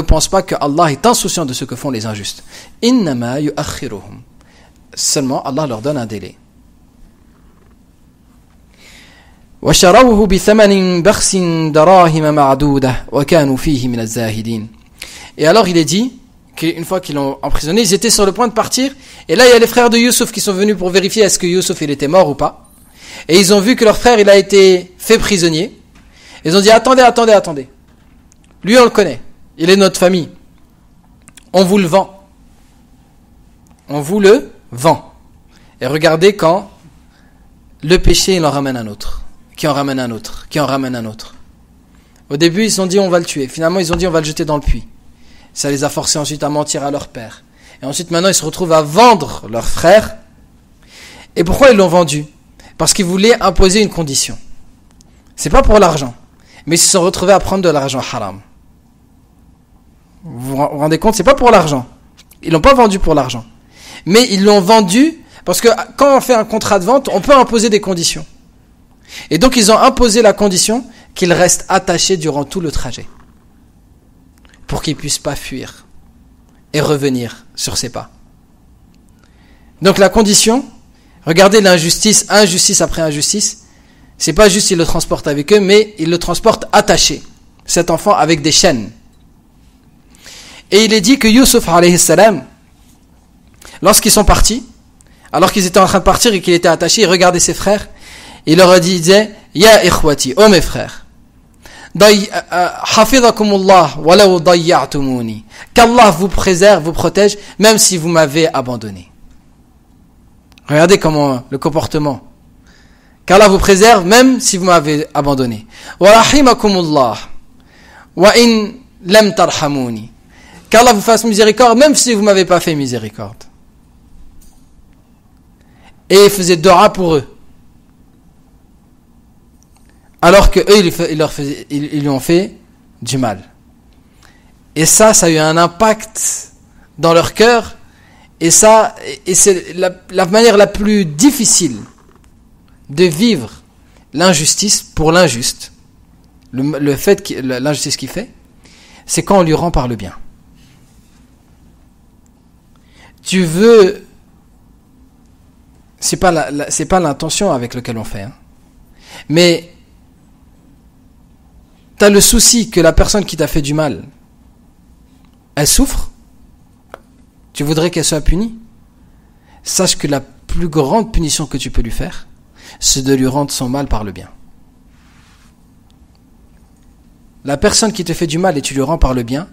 pense pas que Allah est insouciant de ce que font les injustes. Seulement, Allah leur donne un délai. وشروه بثمن بخس دراهم معدودة وكانوا فيه من الزاهدين. Et alors il est dit qu'une fois qu'ils l'ont emprisonné, ils étaient sur le point de partir, et là il y a les frères de Youssouf qui sont venus pour vérifier est-ce que Youssouf il était mort ou pas, et ils ont vu que leur frère il a été fait prisonnier. Ils ont dit attendez, lui on le connaît, il est de notre famille, on vous le vend, et regardez quand le péché il en ramène un autre, qui en ramène un autre. Au début, ils se sont dit on va le tuer. Finalement, ils ont dit on va le jeter dans le puits. Ça les a forcés ensuite à mentir à leur père. Et ensuite, maintenant, ils se retrouvent à vendre leur frère. Et pourquoi ils l'ont vendu? Parce qu'ils voulaient imposer une condition. C'est pas pour l'argent. Mais ils se sont retrouvés à prendre de l'argent haram. Vous vous rendez compte? C'est pas pour l'argent. Ils l'ont pas vendu pour l'argent. Mais ils l'ont vendu parce que quand on fait un contrat de vente, on peut imposer des conditions. Et donc ils ont imposé la condition qu'il reste attaché durant tout le trajet, pour qu'il ne puisse pas fuir et revenir sur ses pas. Donc la condition, regardez l'injustice, injustice après injustice, c'est pas juste ils le transportent avec eux, mais ils le transportent attaché, cet enfant avec des chaînes. Et il est dit que Youssouf alayhi salam, lorsqu'ils sont partis, alors qu'ils étaient en train de partir et qu'il était attaché, il regardait ses frères. Il leur disait, Ya ikhwati, oh mes frères, hafidhakumullah walau dayya'tumuni, qu'Allah vous préserve, vous protège, même si vous m'avez abandonné. Regardez comment le comportement. Qu'Allah vous préserve, même si vous m'avez abandonné. Wa rahimakumullah wa in lam tarhamuni, qu'Allah vous fasse miséricorde, même si vous m'avez pas fait miséricorde. Et il faisait dua pour eux. Alors que eux, ils lui ont fait du mal. Et ça a eu un impact dans leur cœur. Et c'est la manière la plus difficile de vivre l'injustice pour l'injuste. Le fait l'injustice qu'il fait, c'est quand on lui rend par le bien. Tu veux, c'est pas l'intention avec laquelle on fait, hein. Mais tu as le souci que la personne qui t'a fait du mal, elle souffre. Tu voudrais qu'elle soit punie. Sache que la plus grande punition que tu peux lui faire, c'est de lui rendre son mal par le bien. La personne qui te fait du mal et tu lui rends par le bien,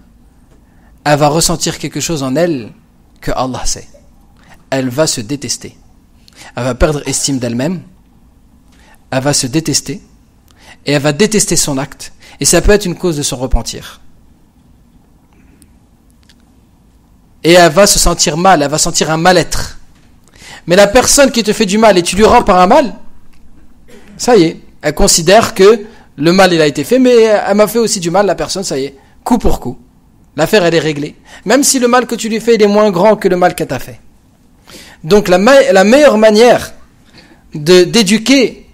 elle va ressentir quelque chose en elle que Allah sait. Elle va se détester. Elle va perdre estime d'elle-même. elle va se détester, et elle va détester son acte, et ça peut être une cause de son repentir. Et elle va se sentir mal, elle va sentir un mal-être. Mais la personne qui te fait du mal et tu lui rends par un mal, ça y est, elle considère que le mal il a été fait, mais elle m'a fait aussi du mal, la personne, ça y est, coup pour coup. L'affaire elle est réglée. Même si le mal que tu lui fais il est moins grand que le mal qu'elle t'a fait. Donc la meilleure manière d'éduquer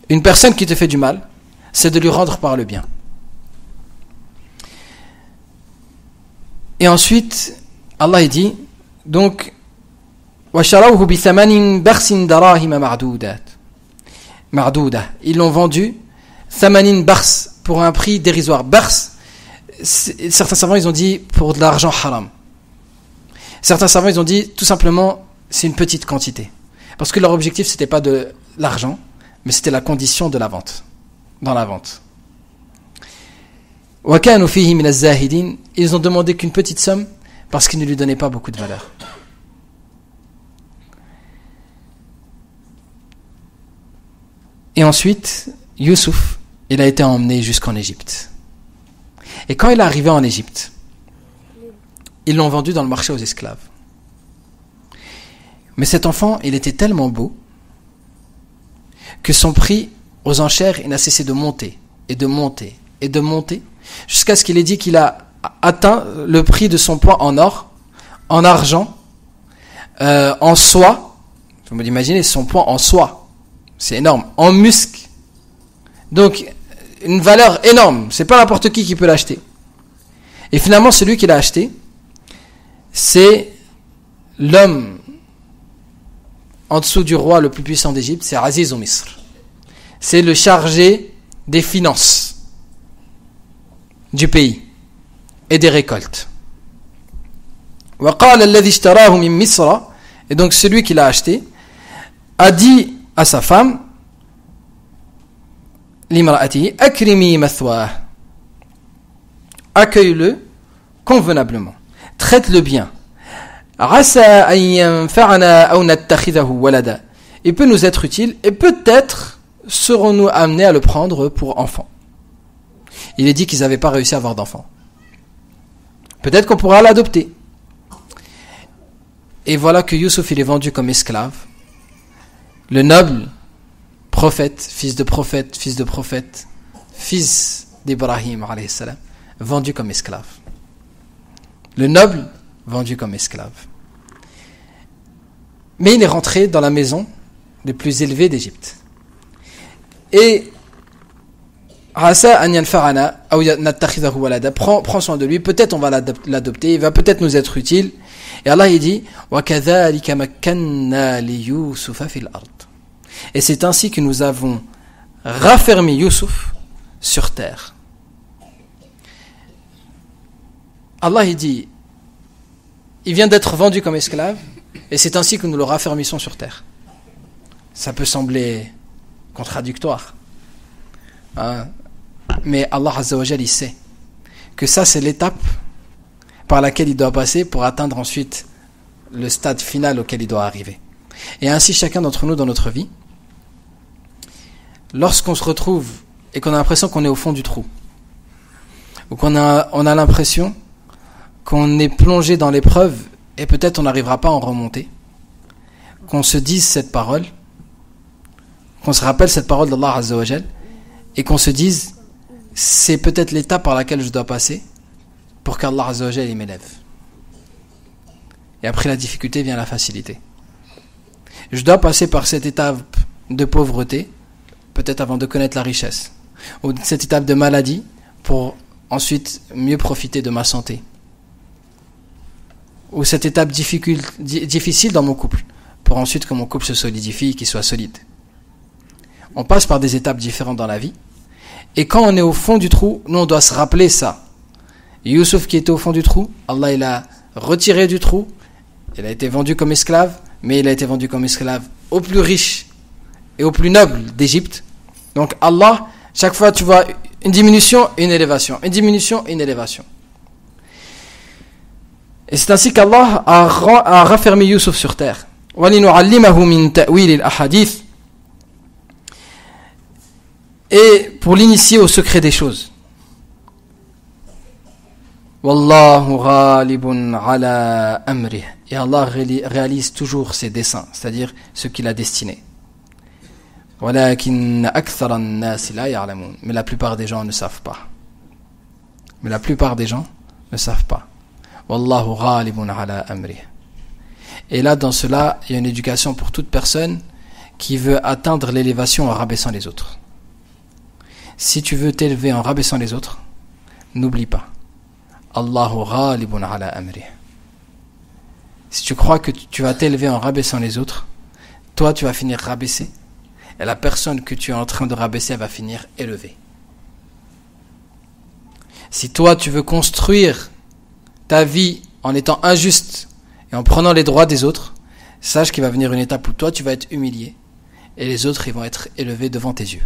une personne qui te fait du mal, c'est de lui rendre par le bien. Et ensuite, Allah dit, donc, وَشَرَوْهُ بِثَمَنٍ بَخْسٍ دَرَاهِمَ مَعْدُودَةٍ. Ils l'ont vendu, ثَمَنٍ بَخْس, pour un prix dérisoire. Bars, certains savants ils ont dit pour de l'argent haram. Certains savants ils ont dit tout simplement c'est une petite quantité. Parce que leur objectif c'était pas de l'argent, mais c'était la condition de la vente. Dans la vente. وَكَانُوا فِيهِ مِنَ الزَّاهِدِينَ. Ils ont demandé qu'une petite somme parce qu'ils ne lui donnaient pas beaucoup de valeur. Et ensuite, Youssouf, il a été emmené jusqu'en Égypte. Et quand il est arrivé en Égypte, ils l'ont vendu dans le marché aux esclaves. Mais cet enfant, il était tellement beau que son prix aux enchères, il n'a cessé de monter, et de monter, et de monter, jusqu'à ce qu'il ait dit qu'il a atteint le prix de son poids en or, en argent, en soie. Vous m'imaginez son poids en soie, c'est énorme, en musc. Donc une valeur énorme, c'est pas n'importe qui peut l'acheter. Et finalement celui qui l'a acheté, c'est l'homme en dessous du roi le plus puissant d'Égypte, c'est Aziz Misr. C'est le chargé des finances du pays et des récoltes. وقال الذي اشتراه من مصر, et donc celui qui l'a acheté a dit à sa femme, l'imra'ati akrimi mathwah, accueille-le convenablement, traite-le bien. Asa an yanfa'ana aw nattakhidhahu walada, il peut nous être utile et peut-être serons-nous amenés à le prendre pour enfant. Il est dit qu'ils n'avaient pas réussi à avoir d'enfant. Peut-être qu'on pourra l'adopter. Et voilà que Youssouf il est vendu comme esclave. Le noble prophète, fils de prophète, fils d'Ibrahim alayhi salam, vendu comme esclave. Le noble vendu comme esclave. Mais il est rentré dans la maison les plus élevées d'Égypte. Et prends soin de lui, peut-être on va l'adopter, il va peut-être nous être utile. Et Allah il dit et c'est ainsi que nous avons raffermi Youssouf sur terre. Allah il dit il vient d'être vendu comme esclave et c'est ainsi que nous le raffermissons sur terre. Ça peut sembler contradictoire, hein? Mais Allah Azza wa Jal il sait que ça c'est l'étape par laquelle il doit passer pour atteindre ensuite le stade final auquel il doit arriver. Et ainsi chacun d'entre nous dans notre vie, lorsqu'on se retrouve et qu'on a l'impression qu'on est au fond du trou, ou on a l'impression qu'on est plongé dans l'épreuve et peut-être on n'arrivera pas à en remonter, qu'on se dise cette parole, qu'on se rappelle cette parole d'Allah Azza wa Jal et qu'on se dise c'est peut-être l'étape par laquelle je dois passer pour qu'Allah Azza wa Jal m'élève. Et après la difficulté vient la facilité. Je dois passer par cette étape de pauvreté, peut-être avant de connaître la richesse, ou cette étape de maladie pour ensuite mieux profiter de ma santé, ou cette étape difficile dans mon couple pour ensuite que mon couple se solidifie et qu'il soit solide. On passe par des étapes différentes dans la vie, et quand on est au fond du trou, nous on doit se rappeler ça. Youssouf qui était au fond du trou, Allah il a retiré du trou, il a été vendu comme esclave, mais il a été vendu comme esclave au plus riche et au plus noble d'Égypte. Donc Allah, chaque fois tu vois une diminution, une élévation, une diminution, une élévation. Et c'est ainsi qu'Allah a raffermi Youssouf sur terre. وَلِنُعَلِّمَهُ مِنْ تَأْوِيلِ الْأَحَادِيثِ et pour l'initier au secret des choses. Wallahu ghalibun ala amrih. Et Allah réalise toujours ses desseins, c'est-à-dire ce qu'il a destiné. Walakin akthara an-nas la ya'lamun. Mais la plupart des gens ne savent pas. Wallahu ghalibun ala amrih. Et là, dans cela, il y a une éducation pour toute personne qui veut atteindre l'élévation en rabaissant les autres. Si tu veux t'élever en rabaissant les autres, n'oublie pas. Allahu ghalibun ala amrih. Si tu crois que tu vas t'élever en rabaissant les autres, toi tu vas finir rabaissé, et la personne que tu es en train de rabaisser, elle va finir élevée. Si toi tu veux construire ta vie en étant injuste et en prenant les droits des autres, sache qu'il va venir une étape où toi tu vas être humilié et les autres ils vont être élevés devant tes yeux.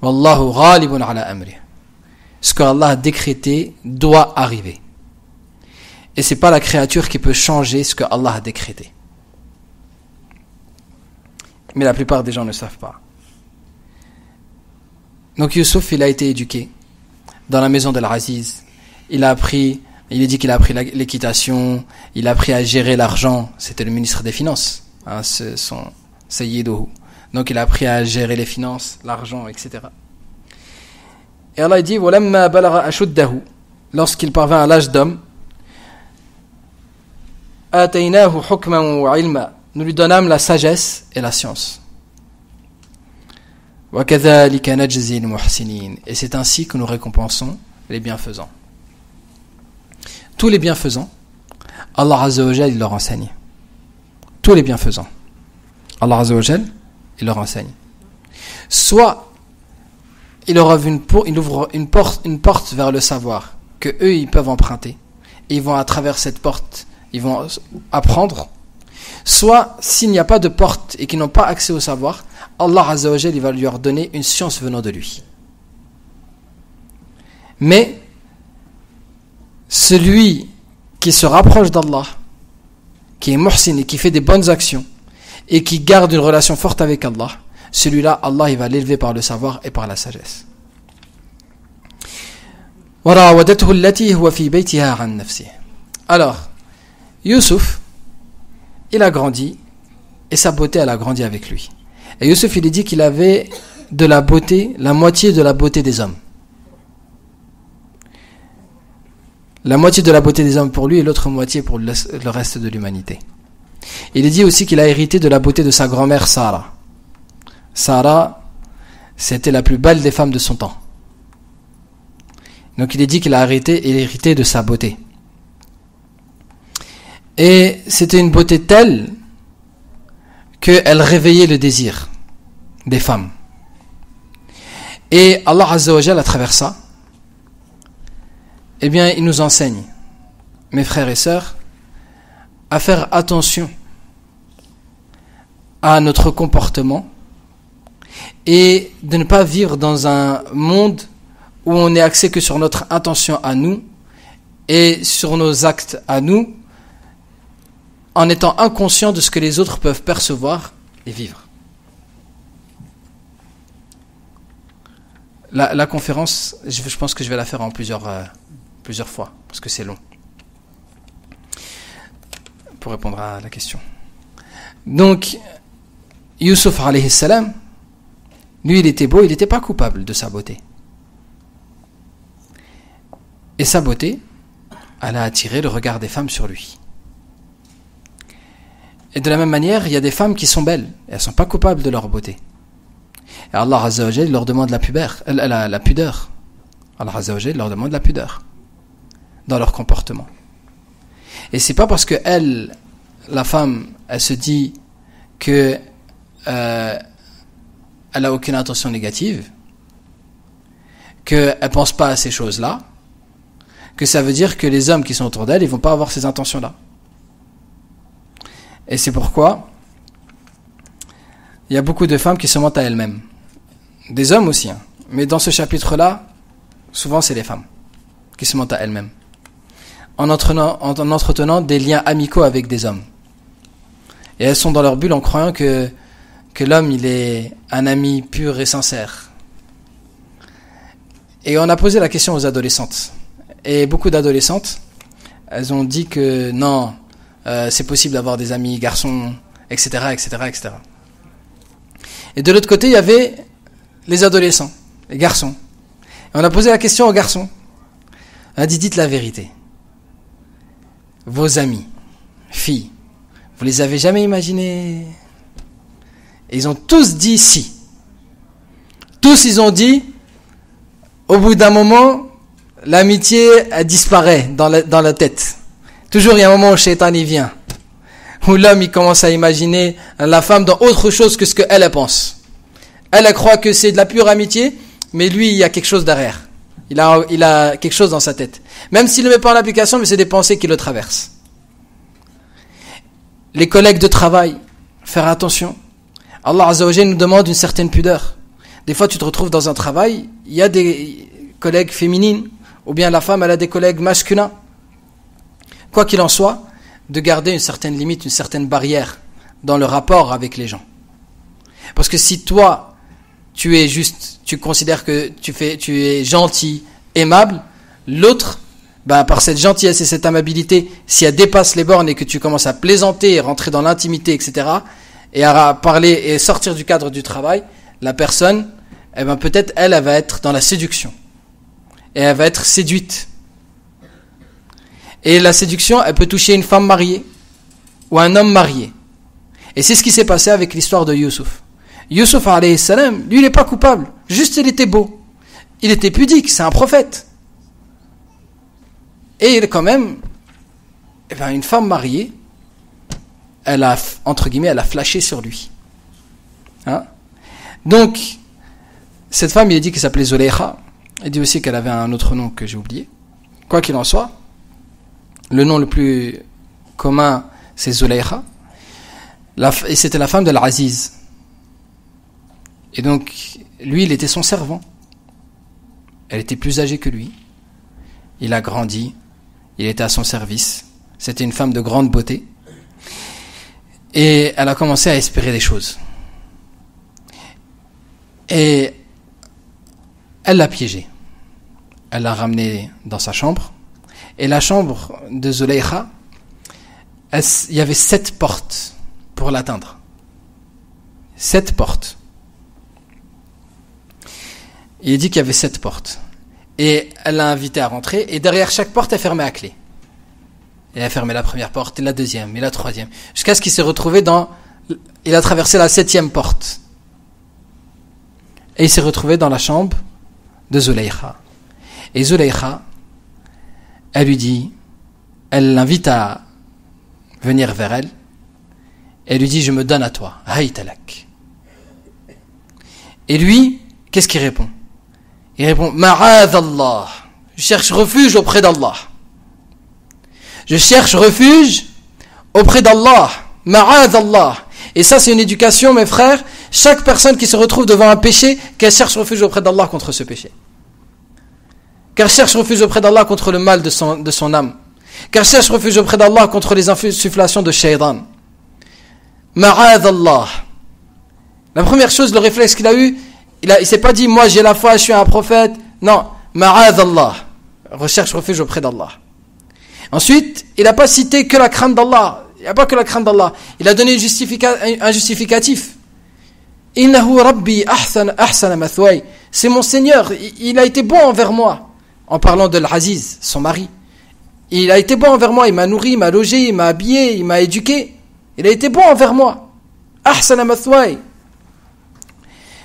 Wallahu ghalibun ala amri. Ce qu'Allah a décrété doit arriver. Et c'est pas la créature qui peut changer ce que Allah a décrété. Mais la plupart des gens ne savent pas. Donc Youssouf, il a été éduqué dans la maison de l'Aziz. Il est dit qu'il a appris l'équitation, il a appris à gérer l'argent. C'était le ministre des Finances, son Sayyiduhu. Donc il a appris à gérer les finances, l'argent, etc. Et Allah dit وَلَمَّا بَلَغَ أَشُدَّهُ. Lorsqu'il parvint à l'âge d'homme, آتَيْنَاهُ حُكْمًا وَعِلْمًا. Nous lui donnâmes la sagesse et la science. وَكَذَلِكَ نَجْزِي الْمُحْسِنِينَ. Et c'est ainsi que nous récompensons les bienfaisants. Tous les bienfaisants, Allah Azza wa Jal, il leur enseigne. Tous les bienfaisants, Allah Azza wa Jal, il leur enseigne. Soit il ouvre une porte vers le savoir que eux ils peuvent emprunter et ils vont à travers cette porte ils vont apprendre. Soit s'il n'y a pas de porte et qu'ils n'ont pas accès au savoir, Allah Azza wa Jal, il va leur donner une science venant de lui. Mais celui qui se rapproche d'Allah, qui est muhsin et qui fait des bonnes actions et qui garde une relation forte avec Allah, celui-là, Allah il va l'élever par le savoir et par la sagesse. Alors, Youssouf, il a grandi et sa beauté elle a grandi avec lui. Et Youssouf il dit qu'il avait de la beauté, la moitié de la beauté des hommes. La moitié de la beauté des hommes pour lui et l'autre moitié pour le reste de l'humanité. Il dit aussi qu'il a hérité de la beauté de sa grand-mère Sarah. Sarah, c'était la plus belle des femmes de son temps. Donc il est dit qu'il a hérité de sa beauté. Et c'était une beauté telle qu'elle réveillait le désir des femmes. Et Allah Azza wa Jal, à travers ça, eh bien, il nous enseigne, mes frères et sœurs, à faire attention à notre comportement et de ne pas vivre dans un monde où on est axé que sur notre intention à nous et sur nos actes à nous, en étant inconscient de ce que les autres peuvent percevoir et vivre. La conférence, je pense que je vais la faire en plusieurs fois, parce que c'est long, pour répondre à la question. Donc, Youssouf alayhi salam, lui il était beau, il n'était pas coupable de sa beauté. Et sa beauté, elle a attiré le regard des femmes sur lui. Et de la même manière, il y a des femmes qui sont belles, et elles ne sont pas coupables de leur beauté. Et Allah Azza wa Jal leur demande la pudeur. Allah Azza wa Jal leur demande la pudeur dans leur comportement. Et c'est pas parce que elle, la femme, elle se dit que elle a aucune intention négative, qu'elle pense pas à ces choses-là, que ça veut dire que les hommes qui sont autour d'elle, ils vont pas avoir ces intentions-là. Et c'est pourquoi il y a beaucoup de femmes qui se mentent à elles-mêmes. Des hommes aussi, hein. Mais dans ce chapitre-là, souvent c'est les femmes qui se mentent à elles-mêmes. En entretenant des liens amicaux avec des hommes. Et elles sont dans leur bulle en croyant que que l'homme il est un ami pur et sincère. Et on a posé la question aux adolescentes. Et beaucoup d'adolescentes, elles ont dit que non, c'est possible d'avoir des amis garçons, etc., etc., etc. Et de l'autre côté, il y avait les adolescents, les garçons. Et on a posé la question aux garçons. On a dit, dites la vérité. Vos amis, filles, vous les avez jamais imaginés? Et ils ont tous dit si. Tous, ils ont dit, au bout d'un moment, l'amitié, elle disparaît dans la tête. Toujours, il y a un moment où le shaitan y vient. Où l'homme, il commence à imaginer la femme dans autre chose que ce qu'elle pense. Elle croit que c'est de la pure amitié, mais lui, il y a quelque chose derrière. Il a quelque chose dans sa tête. Même s'il ne le met pas en application, mais c'est des pensées qui le traversent. Les collègues de travail, faire attention. Allah Azza wa Jalla nous demande une certaine pudeur. Des fois, tu te retrouves dans un travail, il y a des collègues féminines, ou bien la femme, elle a des collègues masculins. Quoi qu'il en soit, de garder une certaine limite, une certaine barrière dans le rapport avec les gens. Parce que si toi, tu es juste, tu considères que tu es gentil, aimable, l'autre, par cette gentillesse et cette amabilité, si elle dépasse les bornes et que tu commences à plaisanter, rentrer dans l'intimité, etc., et à parler et sortir du cadre du travail, la personne, peut-être elle va être dans la séduction. Et elle va être séduite. Et la séduction, elle peut toucher une femme mariée ou un homme marié. Et c'est ce qui s'est passé avec l'histoire de Youssouf. Youssouf, alayhi salam, lui, il n'est pas coupable. Juste, il était beau. Il était pudique, c'est un prophète. Et il est quand même, une femme mariée, elle a, entre guillemets, elle a flashé sur lui. Hein? Donc, cette femme, il a dit qu'elle s'appelait Zulaykha. Il dit aussi qu'elle avait un autre nom que j'ai oublié. Quoi qu'il en soit, le nom le plus commun, c'est Zulaykha. Et c'était la femme de l'Aziz. Et donc, lui, il était son servant. Elle était plus âgée que lui. Il a grandi. Il était à son service. C'était une femme de grande beauté. Et elle a commencé à espérer des choses. Et elle l'a piégé. Elle l'a ramené dans sa chambre. Et la chambre de Zulaykha, il y avait 7 portes pour l'atteindre. 7 portes. Il dit qu'il y avait 7 portes. Et elle l'a invité à rentrer. Et derrière chaque porte, elle fermait à clé. Et elle a fermé la première porte, et la deuxième, et la troisième. Jusqu'à ce qu'il s'est retrouvé il a traversé la 7e porte. Et il s'est retrouvé dans la chambre de Zulaykha. Et Zulaykha, elle l'invite à venir vers elle. Et elle lui dit, je me donne à toi. Haytalak. Et lui, qu'est-ce qu'il répond? Il répond, Ma'adallah. Je cherche refuge auprès d'Allah. Je cherche refuge auprès d'Allah. Ma'adallah. Et ça, c'est une éducation, mes frères. Chaque personne qui se retrouve devant un péché, qu'elle cherche refuge auprès d'Allah contre ce péché. Qu'elle cherche refuge auprès d'Allah contre le mal de son âme. Qu'elle cherche refuge auprès d'Allah contre les insufflations de Shaytan. Ma'adallah. La première chose, le réflexe qu'il a eu, il s'est pas dit, moi j'ai la foi, je suis un prophète. Non, Ma'adallah. Recherche refuge auprès d'Allah. Ensuite, il n'a pas cité que la crainte d'Allah. Il n'y a pas que la crainte d'Allah. Il a donné un justificatif. Innahu Rabbi ahsana mathway. C'est mon Seigneur. Il a été bon envers moi. En parlant de l'Aziz, son mari. Il a été bon envers moi. Il m'a nourri, il m'a logé, il m'a habillé, il m'a éduqué. Il a été bon envers moi. Ahsana mathway.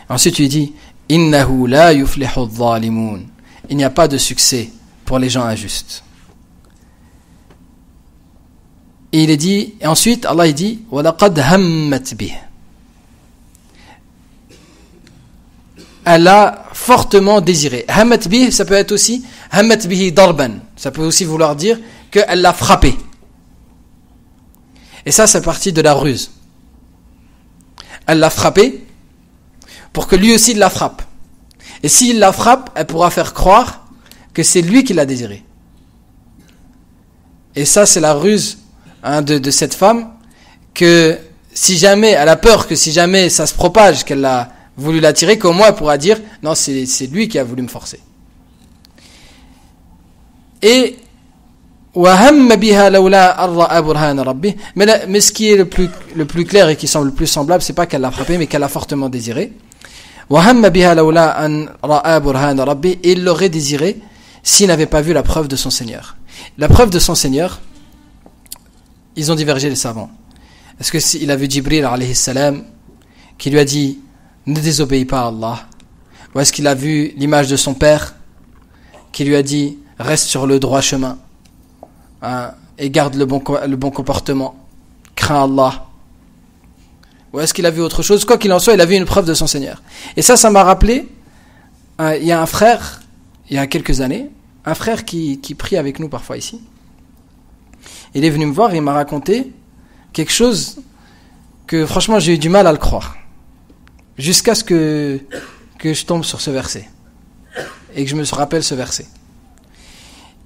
Ensuite, il dit Innahu la yuflihu adh-dhalimun. Il n'y a pas de succès pour les gens injustes. Et ensuite, Allah il dit, وَلَقَدْ هَمَّتْ بِهِ. Elle a fortement désiré. Hammat bih, ça peut être aussi hammat bihi darban. Ça peut aussi vouloir dire qu'elle l'a frappé. Et ça, c'est partie de la ruse. Elle l'a frappé pour que lui aussi il la frappe. Et s'il la frappe, elle pourra faire croire que c'est lui qui l'a désiré. Et ça, c'est la ruse de cette femme, que si jamais, elle a peur que si jamais ça se propage, qu'elle a voulu l'attirer, qu'au moins elle pourra dire, non, c'est lui qui a voulu me forcer. Et mais ce qui est le plus clair et qui semble le plus semblable, c'est pas qu'elle l'a frappé, mais qu'elle l'a fortement désiré. Et il l'aurait désiré s'il n'avait pas vu la preuve de son Seigneur. La preuve de son Seigneur, ils ont divergé les savants. Est-ce qu'il a vu Jibril alayhi salam qui lui a dit ne désobéis pas à Allah, ou est-ce qu'il a vu l'image de son père qui lui a dit reste sur le droit chemin, hein, et garde le bon comportement, crains Allah, ou est-ce qu'il a vu autre chose? Quoi qu'il en soit, il a vu une preuve de son Seigneur. Et ça m'a rappelé, il y a un frère, il y a quelques années, un frère qui prie avec nous parfois ici. Il est venu me voir et il m'a raconté quelque chose que franchement j'ai eu du mal à le croire, jusqu'à ce que je tombe sur ce verset et que je me rappelle ce verset.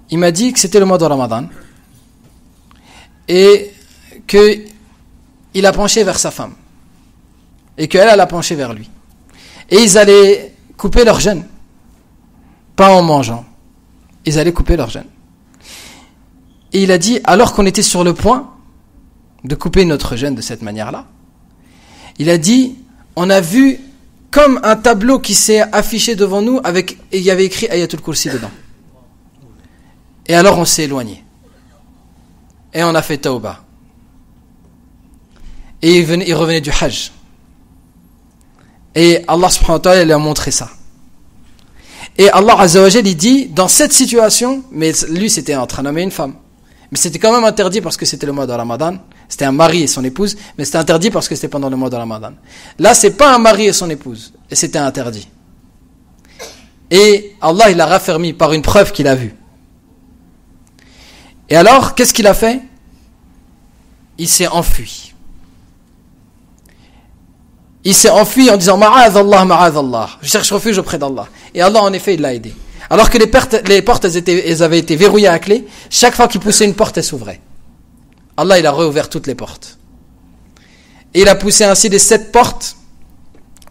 Il m'a dit que c'était le mois de Ramadan et qu'il a penché vers sa femme et qu'elle a penché vers lui, et ils allaient couper leur jeûne, pas en mangeant, ils allaient couper leur jeûne. Et il a dit, alors qu'on était sur le point de couper notre jeûne de cette manière-là, il a dit, on a vu comme un tableau qui s'est affiché devant nous et il y avait écrit Ayatul Kursi dedans. Et alors on s'est éloigné. Et on a fait tawbah. Et il revenait du Hajj. Et Allah subhanahu wa ta'ala lui a montré ça. Et Allah azza wa jal, il dit, dans cette situation, mais lui c'était entre un homme et une femme, mais c'était quand même interdit parce que c'était le mois de Ramadan. C'était un mari et son épouse, mais c'était interdit parce que c'était pendant le mois de Ramadan. Là, c'est pas un mari et son épouse, et c'était interdit. Et Allah, il l'a raffermi par une preuve qu'il a vue. Et alors, qu'est-ce qu'il a fait? Il s'est enfui. Il s'est enfui en disant Ma'adallah, Ma'adallah. Je cherche refuge auprès d'Allah. Et Allah, en effet, il l'a aidé. Alors que les portes elles avaient été verrouillées à clé, chaque fois qu'il poussait une porte, elle s'ouvrait. Allah, il a réouvert toutes les portes. Et il a poussé ainsi les 7 portes.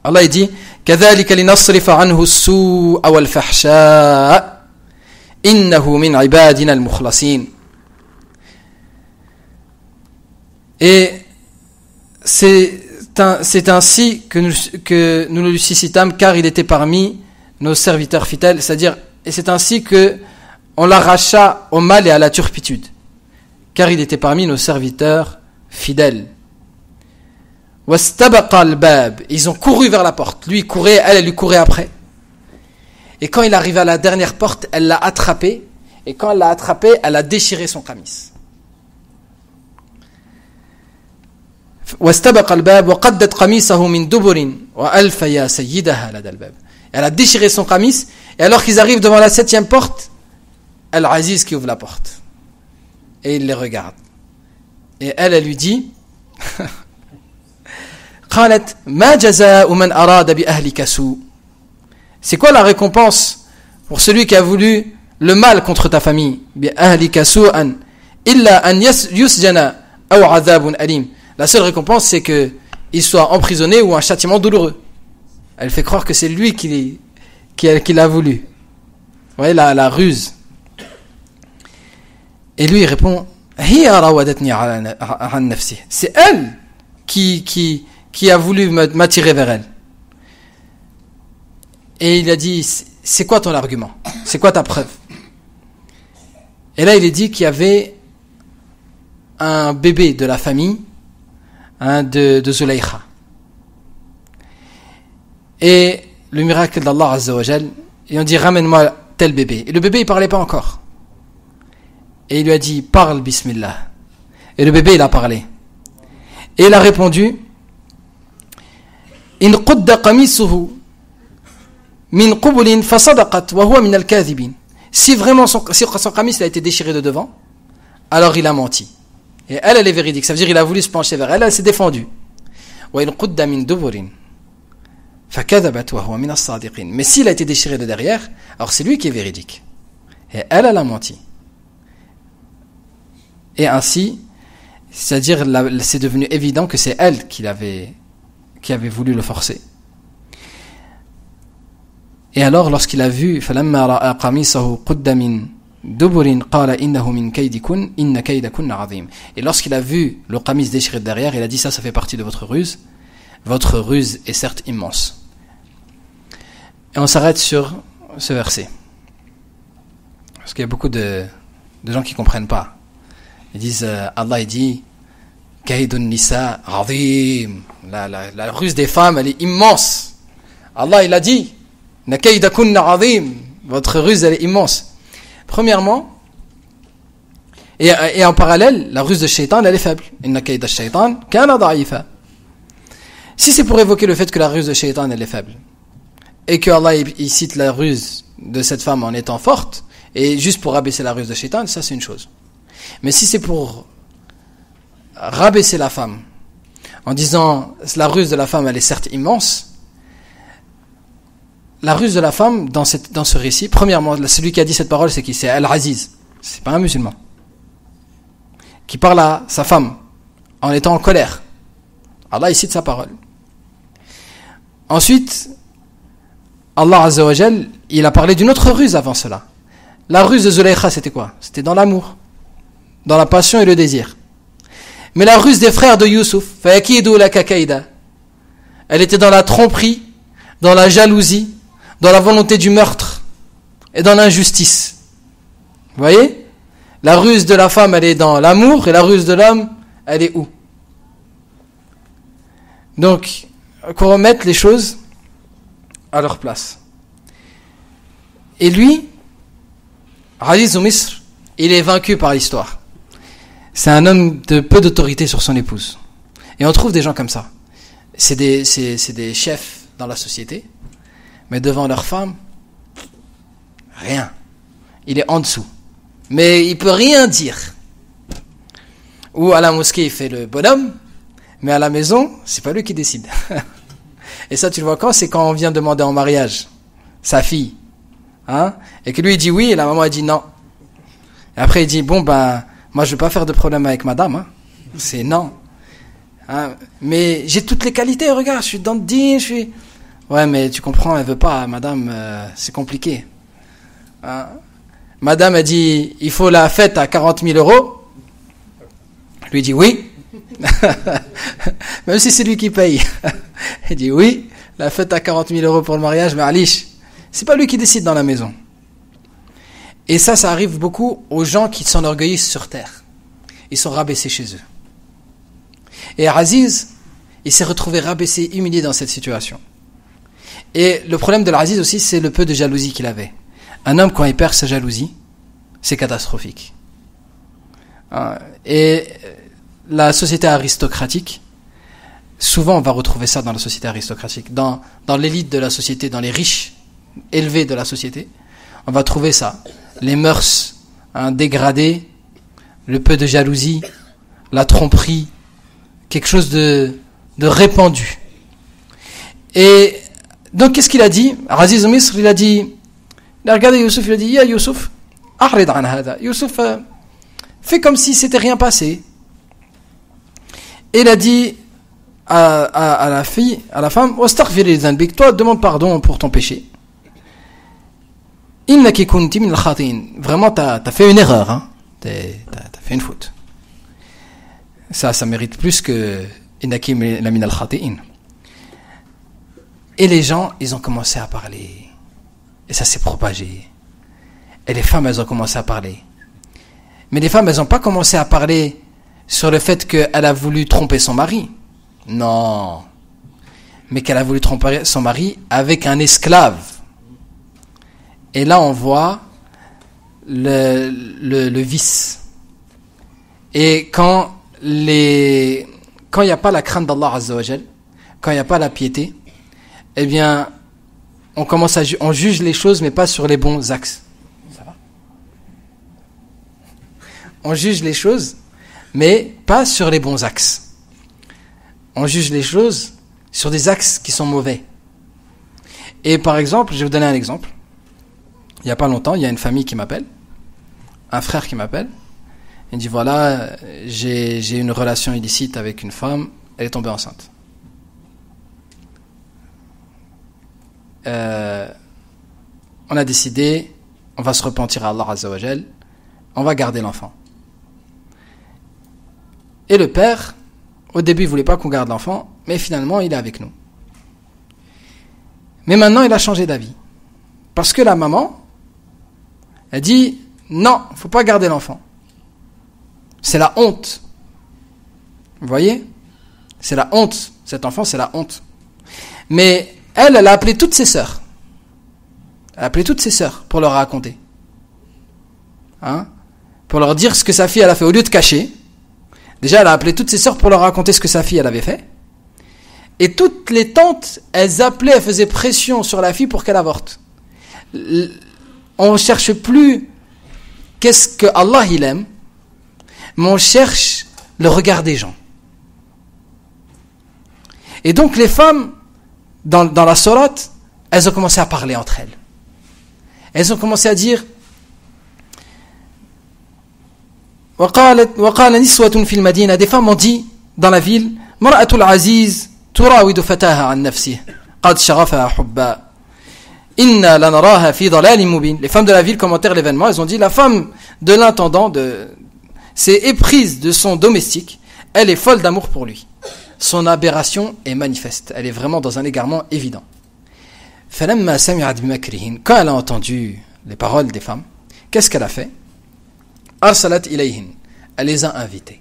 Allah, il dit كَذَلِكَ لِنَصْرِفَ عَنْهُ السُّوءَ وَالْفَحْشَاءَ إِنَّهُ مِنْ عِبَادِنَا الْمُخْلَصِينَ. Et c'est ainsi que nous le suscitâmes, car il était parmi nos serviteurs fidèles, c'est-à-dire, et c'est ainsi que on l'arracha au mal et à la turpitude, car il était parmi nos serviteurs fidèles. Wastabaqa al-bab, ils ont couru vers la porte. Lui il courait, elle lui courait après. Et quand il arrivait à la dernière porte, elle l'a attrapé, et quand elle l'a attrapé, elle a déchiré son qamis. Wastabaqa al-bab wa qaddat qamisahu min duburin wa alfa ya sayyidaha lada al-bab. Elle a déchiré son qamis, et alors qu'ils arrivent devant la 7e porte, Al-Aziz qui ouvre la porte. Et il les regarde. Et elle lui dit قالت ما جزاء من أراد بأهلك سوء. C'est quoi la récompense pour celui qui a voulu le mal contre ta famille? بأهلك سوءا إلا أن يسجن أو عذاب أليم. La seule récompense, c'est qu'il soit emprisonné ou un châtiment douloureux. Elle fait croire que c'est lui qui l'a voulu. Vous voyez la ruse. Et lui il répond c'est elle qui a voulu m'attirer vers elle. Et il a dit c'est quoi ton argument? C'est quoi ta preuve? Et là il est dit qu'il y avait un bébé de la famille, hein, de Zulaykha. Et le miracle d'Allah Azza wa Jal, et on dit ramène-moi tel bébé. Et le bébé il parlait pas encore. Et il lui a dit parle bismillah. Et le bébé il a parlé. Et il a répondu in qudda qamisuhu min qubulin fasadaqat wa huwa min al-kadhibin. Si vraiment son qamis a été déchiré de devant, alors il a menti. Et elle est véridique. Ça veut dire il a voulu se pencher vers elle, elle s'est défendue. Wa in qudda min duburin fakadhabat wa huwa min as-sadiqin. Mais s'il a été déchiré de derrière, alors c'est lui qui est véridique. Et elle a menti. Et ainsi, C'est-à-dire, c'est devenu évident que c'est elle qui avait voulu le forcer. Et alors, lorsqu'il a vu, فَلَمَّا رَأَى قَمِيصَهُ قُدَّ مِنْ دُبُرٍ قَالَ إِنَّهُ مِنْ كَيْدِكُنْ إِنَّ كَيْدَكُنَّ عَظِيمٌ. Et lorsqu'il a vu le qamis déchiré de derrière, il a dit ça fait partie de votre ruse. Votre ruse est certes immense. Et on s'arrête sur ce verset. Parce qu'il y a beaucoup de gens qui ne comprennent pas. Ils disent, Allah il dit, Kaidun Nisa Azim. La ruse des femmes, elle est immense. Allah il a dit, Na kaidakunna azim. Votre ruse, elle est immense. Premièrement, et en parallèle, la ruse de Shaitan, elle est faible. Inna kaida Shaitan kana da'ifa. Si c'est pour évoquer le fait que la ruse de Shaitan, elle est faible, et que Allah il cite la ruse de cette femme en étant forte, et juste pour rabaisser la ruse de Shaitan, ça c'est une chose. Mais si c'est pour rabaisser la femme, en disant la ruse de la femme, elle est certes immense, la ruse de la femme dans ce récit, premièrement, celui qui a dit cette parole, c'est qui? C'est Al-Aziz. C'est pas un musulman. Qui parle à sa femme en étant en colère. Allah il cite sa parole. Ensuite, Allah Azza wa Jal, il a parlé d'une autre ruse avant cela. La ruse de Zulaykha, c'était quoi? C'était dans l'amour, dans la passion et le désir. Mais la ruse des frères de Youssouf, فَيَكِيدُ لَكَ كَيْدًا, elle était dans la tromperie, dans la jalousie, dans la volonté du meurtre et dans l'injustice. Vous voyez? La ruse de la femme, elle est dans l'amour, et la ruse de l'homme, elle est où? Donc, qu'on remette les choses à leur place. Et lui, Aziz Misr, il est vaincu par l'histoire. C'est un homme de peu d'autorité sur son épouse. Et on trouve des gens comme ça. C'est des chefs dans la société, mais devant leur femme, rien. Il est en dessous. Mais il peut rien dire. Ou à la mosquée, il fait le bonhomme, mais à la maison, c'est pas lui qui décide. Et ça, tu le vois quand? C'est quand on vient demander en mariage sa fille. Hein? Et que lui, il dit oui, et la maman, elle dit non. Et après, il dit, bon, ben, moi, je veux pas faire de problème avec madame. Hein? C'est non. Hein? Mais j'ai toutes les qualités, regarde, je suis dans le din, je suis... Ouais, mais tu comprends, elle veut pas, madame, c'est compliqué. Hein? Madame a dit, il faut la fête à 40 000 euros. Lui dit oui. Même si c'est lui qui paye. Il dit oui, la fête à 40 000 euros pour le mariage, mais Alish, c'est pas lui qui décide dans la maison. Et ça arrive beaucoup aux gens qui s'enorgueillissent sur terre. Ils sont rabaissés chez eux. Et Aziz, il s'est retrouvé rabaissé, humilié dans cette situation. Et le problème de l'Aziz aussi, c'est le peu de jalousie qu'il avait. Un homme, quand il perd sa jalousie, c'est catastrophique. Et la société aristocratique, souvent on va retrouver ça dans la société aristocratique, dans l'élite de la société, dans les riches élevés de la société, on va trouver ça. Les mœurs dégradées, le peu de jalousie, la tromperie, quelque chose de répandu. Et donc qu'est-ce qu'il a dit? Aziz Misr, il a dit, il a regardé Youssouf, il a dit, Ya Youssouf, ahrid an hada. Youssouf, fais comme si c'était rien passé. Et il a dit à la fille, à la femme, wastaghfir li dhanbik, toi demande pardon pour ton péché. Innaki kunti min al-khatin. Vraiment, t'as fait une erreur, hein. T'as fait une faute. Ça mérite plus que innaki min al-khatin. Et les gens, ils ont commencé à parler. Et ça s'est propagé. Et les femmes, elles ont commencé à parler. Mais les femmes, elles n'ont pas commencé à parler sur le fait qu'elle a voulu tromper son mari. Non. Mais qu'elle a voulu tromper son mari avec un esclave. Et là, on voit le vice. Et quand il n'y a pas la crainte d'Allah Azza wa Jal, quand il n'y a pas la piété, eh bien, on juge les choses, mais pas sur les bons axes. Ça va? On juge les choses, mais pas sur les bons axes. On juge les choses sur des axes qui sont mauvais. Et par exemple, je vais vous donner un exemple. Il n'y a pas longtemps, il y a une famille qui m'appelle, un frère qui m'appelle, Il dit voilà, j'ai une relation illicite avec une femme, elle est tombée enceinte. On a décidé, on va se repentir à Allah Azza wa Jal, on va garder l'enfant. Et le père, au début il voulait pas qu'on garde l'enfant, mais finalement il est avec nous. Mais maintenant il a changé d'avis. Parce que la maman, elle dit, non, il ne faut pas garder l'enfant. C'est la honte. Vous voyez? C'est la honte. Cet enfant, c'est la honte. Mais elle a appelé toutes ses sœurs. Elle a appelé toutes ses sœurs pour leur raconter. Hein? Pour leur dire ce que sa fille elle a fait. Au lieu de cacher, déjà elle a appelé toutes ses sœurs pour leur raconter ce que sa fille elle avait fait. Et toutes les tantes, elles appelaient, elles faisaient pression sur la fille pour qu'elle avorte. On ne cherche plus qu'est-ce que Allah il aime, mais on cherche le regard des gens. Et donc les femmes, dans la sourate, elles ont commencé à parler entre elles. Elles ont commencé à dire وقال نسوة في المدينة, des femmes ont dit dans la ville, مرأة العزيز تراود فتاها عن نفسه قد شغفها حبا إنا لنراها في ضلال مبين. Les femmes de la ville commentèrent l'événement, elles ont dit la femme de l'intendant s'est éprise de son domestique, elle est folle d'amour pour lui. Son aberration est manifeste, elle est vraiment dans un égarement évident. فلما سمعت بمكرهن, quand elle a entendu les paroles des femmes, qu'est-ce qu'elle a fait? أرسلت إليهن, elle les a invitées.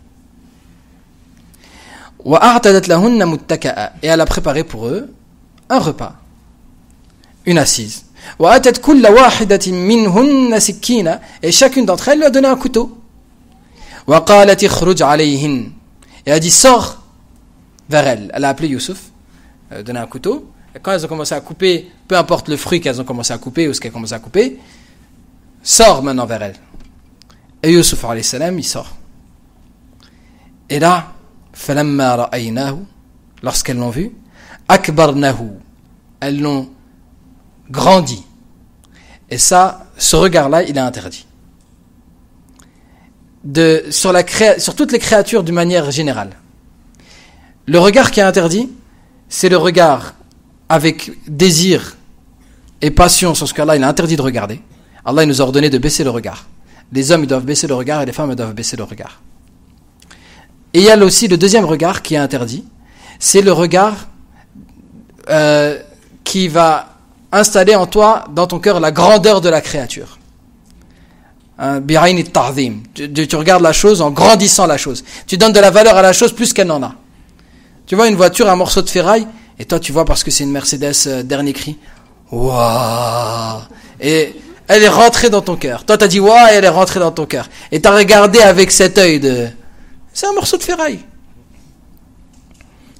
وأعتدت لهن متكئا, et elle a préparé pour eux un repas, une assise. وأتت كل واحدة منهن سكينا, et chacune d'entre elles lui a donné un couteau. وقالت اخرج عليهن, et elle a dit sors vers elle. Elle a appelé Youssouf, elle a donné un couteau, et quand elles ont commencé à couper, peu importe le fruit qu'elles ont commencé à couper ou ce qu'elles ont commencé à couper, sors maintenant vers elle. Et Youssouf alayhi salam, il sort. Et là, فلما رأيناه, lorsqu'elles l'ont vu, أكبرناه, elles l'ont grandi. Et ça, ce regard-là, il est interdit. Sur toutes les créatures d'une manière générale. Le regard qui est interdit, c'est le regard avec désir et passion sur ce qu'Allah il a interdit de regarder. Allah il nous a ordonné de baisser le regard. Les hommes ils doivent baisser le regard et les femmes elles doivent baisser le regard. Et il y a aussi le deuxième regard qui est interdit, c'est le regard qui va installer en toi, dans ton cœur, la grandeur de la créature. Tu regardes la chose en grandissant la chose. Tu donnes de la valeur à la chose plus qu'elle n'en a. Tu vois une voiture, un morceau de ferraille, et toi tu vois parce que c'est une Mercedes dernier cri. Waouh! Et elle est rentrée dans ton cœur. Toi t'as dit waouh et elle est rentrée dans ton cœur. Et t'as regardé avec cet œil de... C'est un morceau de ferraille.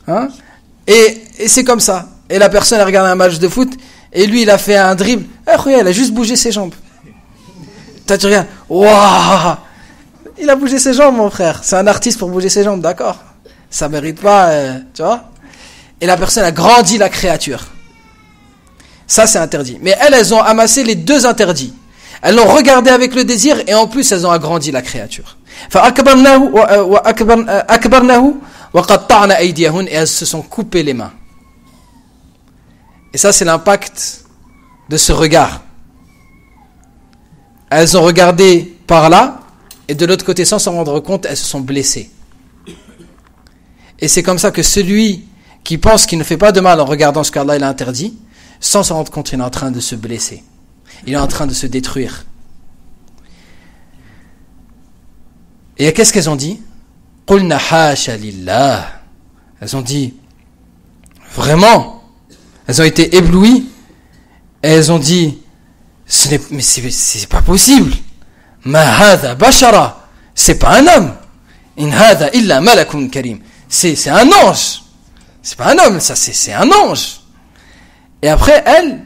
Hein? Et c'est comme ça. Et la personne elle regarde un match de foot, et lui il a fait un dribble. Elle a juste bougé ses jambes. Toi tu regardes, waouh! Il a bougé ses jambes mon frère. C'est un artiste pour bouger ses jambes, d'accord? Ça mérite pas, tu vois. Et la personne a grandi la créature. Ça c'est interdit. Mais elles ont amassé les deux interdits. Elles l'ont regardé avec le désir et en plus elles ont agrandi la créature. Et elles se sont coupées les mains. Et ça c'est l'impact de ce regard. Elles ont regardé par là et de l'autre côté sans s'en rendre compte elles se sont blessées. Et c'est comme ça que celui qui pense qu'il ne fait pas de mal en regardant ce qu'Allah il a interdit, sans s'en rendre compte, il est en train de se blesser. Il est en train de se détruire. Et qu'est-ce qu'elles ont dit? Qulna hasha lillah. Elles ont dit, vraiment, elles ont été éblouies, et elles ont dit, mais c'est pas possible. Ma hadha bashara. C'est pas un homme. In hadha illa malakun karim. C'est un ange. C'est pas un homme, ça c'est un ange. Et après elle,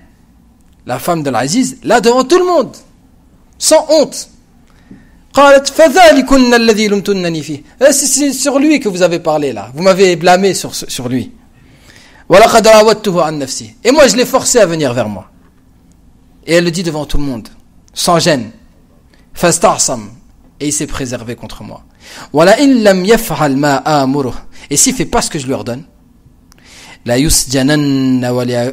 la femme de l'Aziz, là devant tout le monde, sans honte, c'est sur lui que vous avez parlé là. Vous m'avez blâmé sur lui. Et moi je l'ai forcé à venir vers moi. Et elle le dit devant tout le monde, sans gêne. et il s'est préservé contre moi. وَلَئِن لَمْ يَفْعَلْ مَا آمُرُهُ, et s'il fait pas ce que je lui ordonne, لَا يُسْجَنَنَّ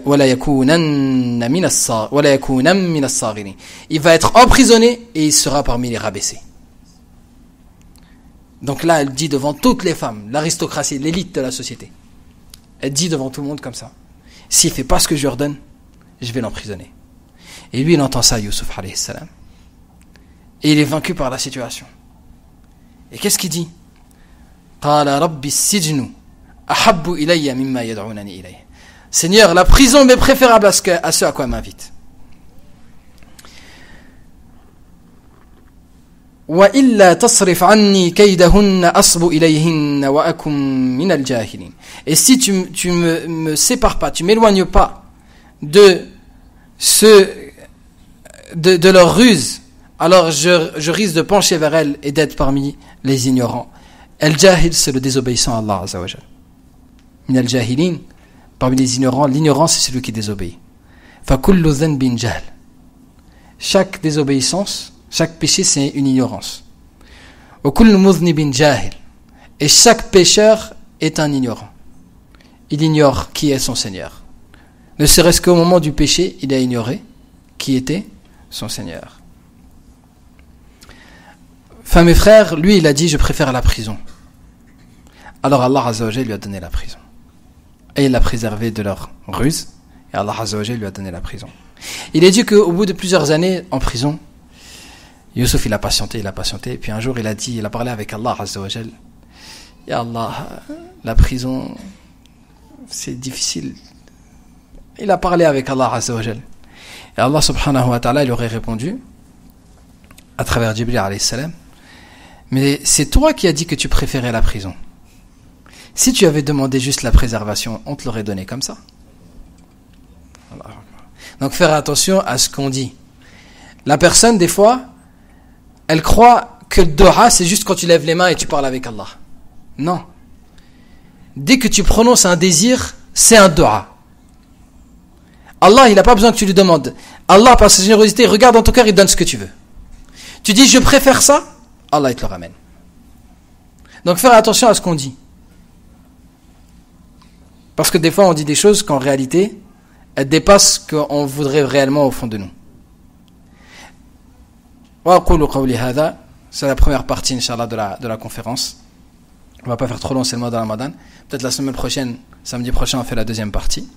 وَلَا يَكُونَنَّ مِنَ الصَّاغِرِينَ, il va être emprisonné et il sera parmi les rabaissés. Donc là, elle dit devant toutes les femmes, l'aristocratie, l'élite de la société, elle dit devant tout le monde comme ça, s'il fait pas ce que je lui ordonne, je vais l'emprisonner. Et lui, il entend ça, Youssouf alayhi salam, et il est vaincu par la situation. Et qu'est-ce qu'il dit? قال رب السجن أحب إلي مما يدعونني إليه. Seigneur, la prison m'est préférable à ce à quoi elle m'invite. وإلا تصرف عني كيدهن أصب إليهن وأكن من الجاهلين. Et si tu me sépares pas, tu m'éloignes pas de leur ruse, alors je risque de pencher vers elle et d'être parmi les ignorants. Al-Jahil, c'est le désobéissant à Allah Azza wa Jal. Min al-Jahilin, parmi les ignorants, l'ignorance c'est celui qui désobéit. فَكُلُّ ذَنْبٍ جَهْلٍ. Chaque désobéissance, chaque péché c'est une ignorance. وَكُلُّ مُذْنِبٍ جَاهِلٍ. Et chaque pécheur est un ignorant. Il ignore qui est son Seigneur. Ne serait-ce qu'au moment du péché, il a ignoré qui était son Seigneur. Enfin, mes frères, lui, il a dit, je préfère la prison. Alors Allah Azza wa Jalla lui a donné la prison. Et il l'a préservé de leur ruse. Et Allah Azza wa Jalla lui a donné la prison. Il est dit qu'au bout de plusieurs années en prison, Youssouf, il a patienté. Et puis un jour, il a parlé avec Allah Azza wa Jalla. Ya Allah, la prison, c'est difficile. Il a parlé avec Allah Azza wa Jalla. Et Allah subhanahu wa ta'ala, il aurait répondu, à travers Jibril alayhi salam, mais c'est toi qui as dit que tu préférais la prison. Si tu avais demandé juste la préservation, on te l'aurait donné comme ça. Donc faire attention à ce qu'on dit. La personne, des fois, elle croit que le dua, c'est juste quand tu lèves les mains et tu parles avec Allah. Non. Dès que tu prononces un désir, c'est un dua. Allah, il n'a pas besoin que tu lui demandes. Allah, par sa générosité, il regarde dans ton cœur, il donne ce que tu veux. Tu dis, je préfère ça, Allah, il te le ramène. Donc, faire attention à ce qu'on dit. Parce que des fois, on dit des choses qu'en réalité, elles dépassent ce qu'on voudrait réellement au fond de nous. C'est la première partie, Inch'Allah, de la conférence. On ne va pas faire trop long, c'est le mois de Ramadan. Peut-être la semaine prochaine, samedi prochain, on fait la deuxième partie.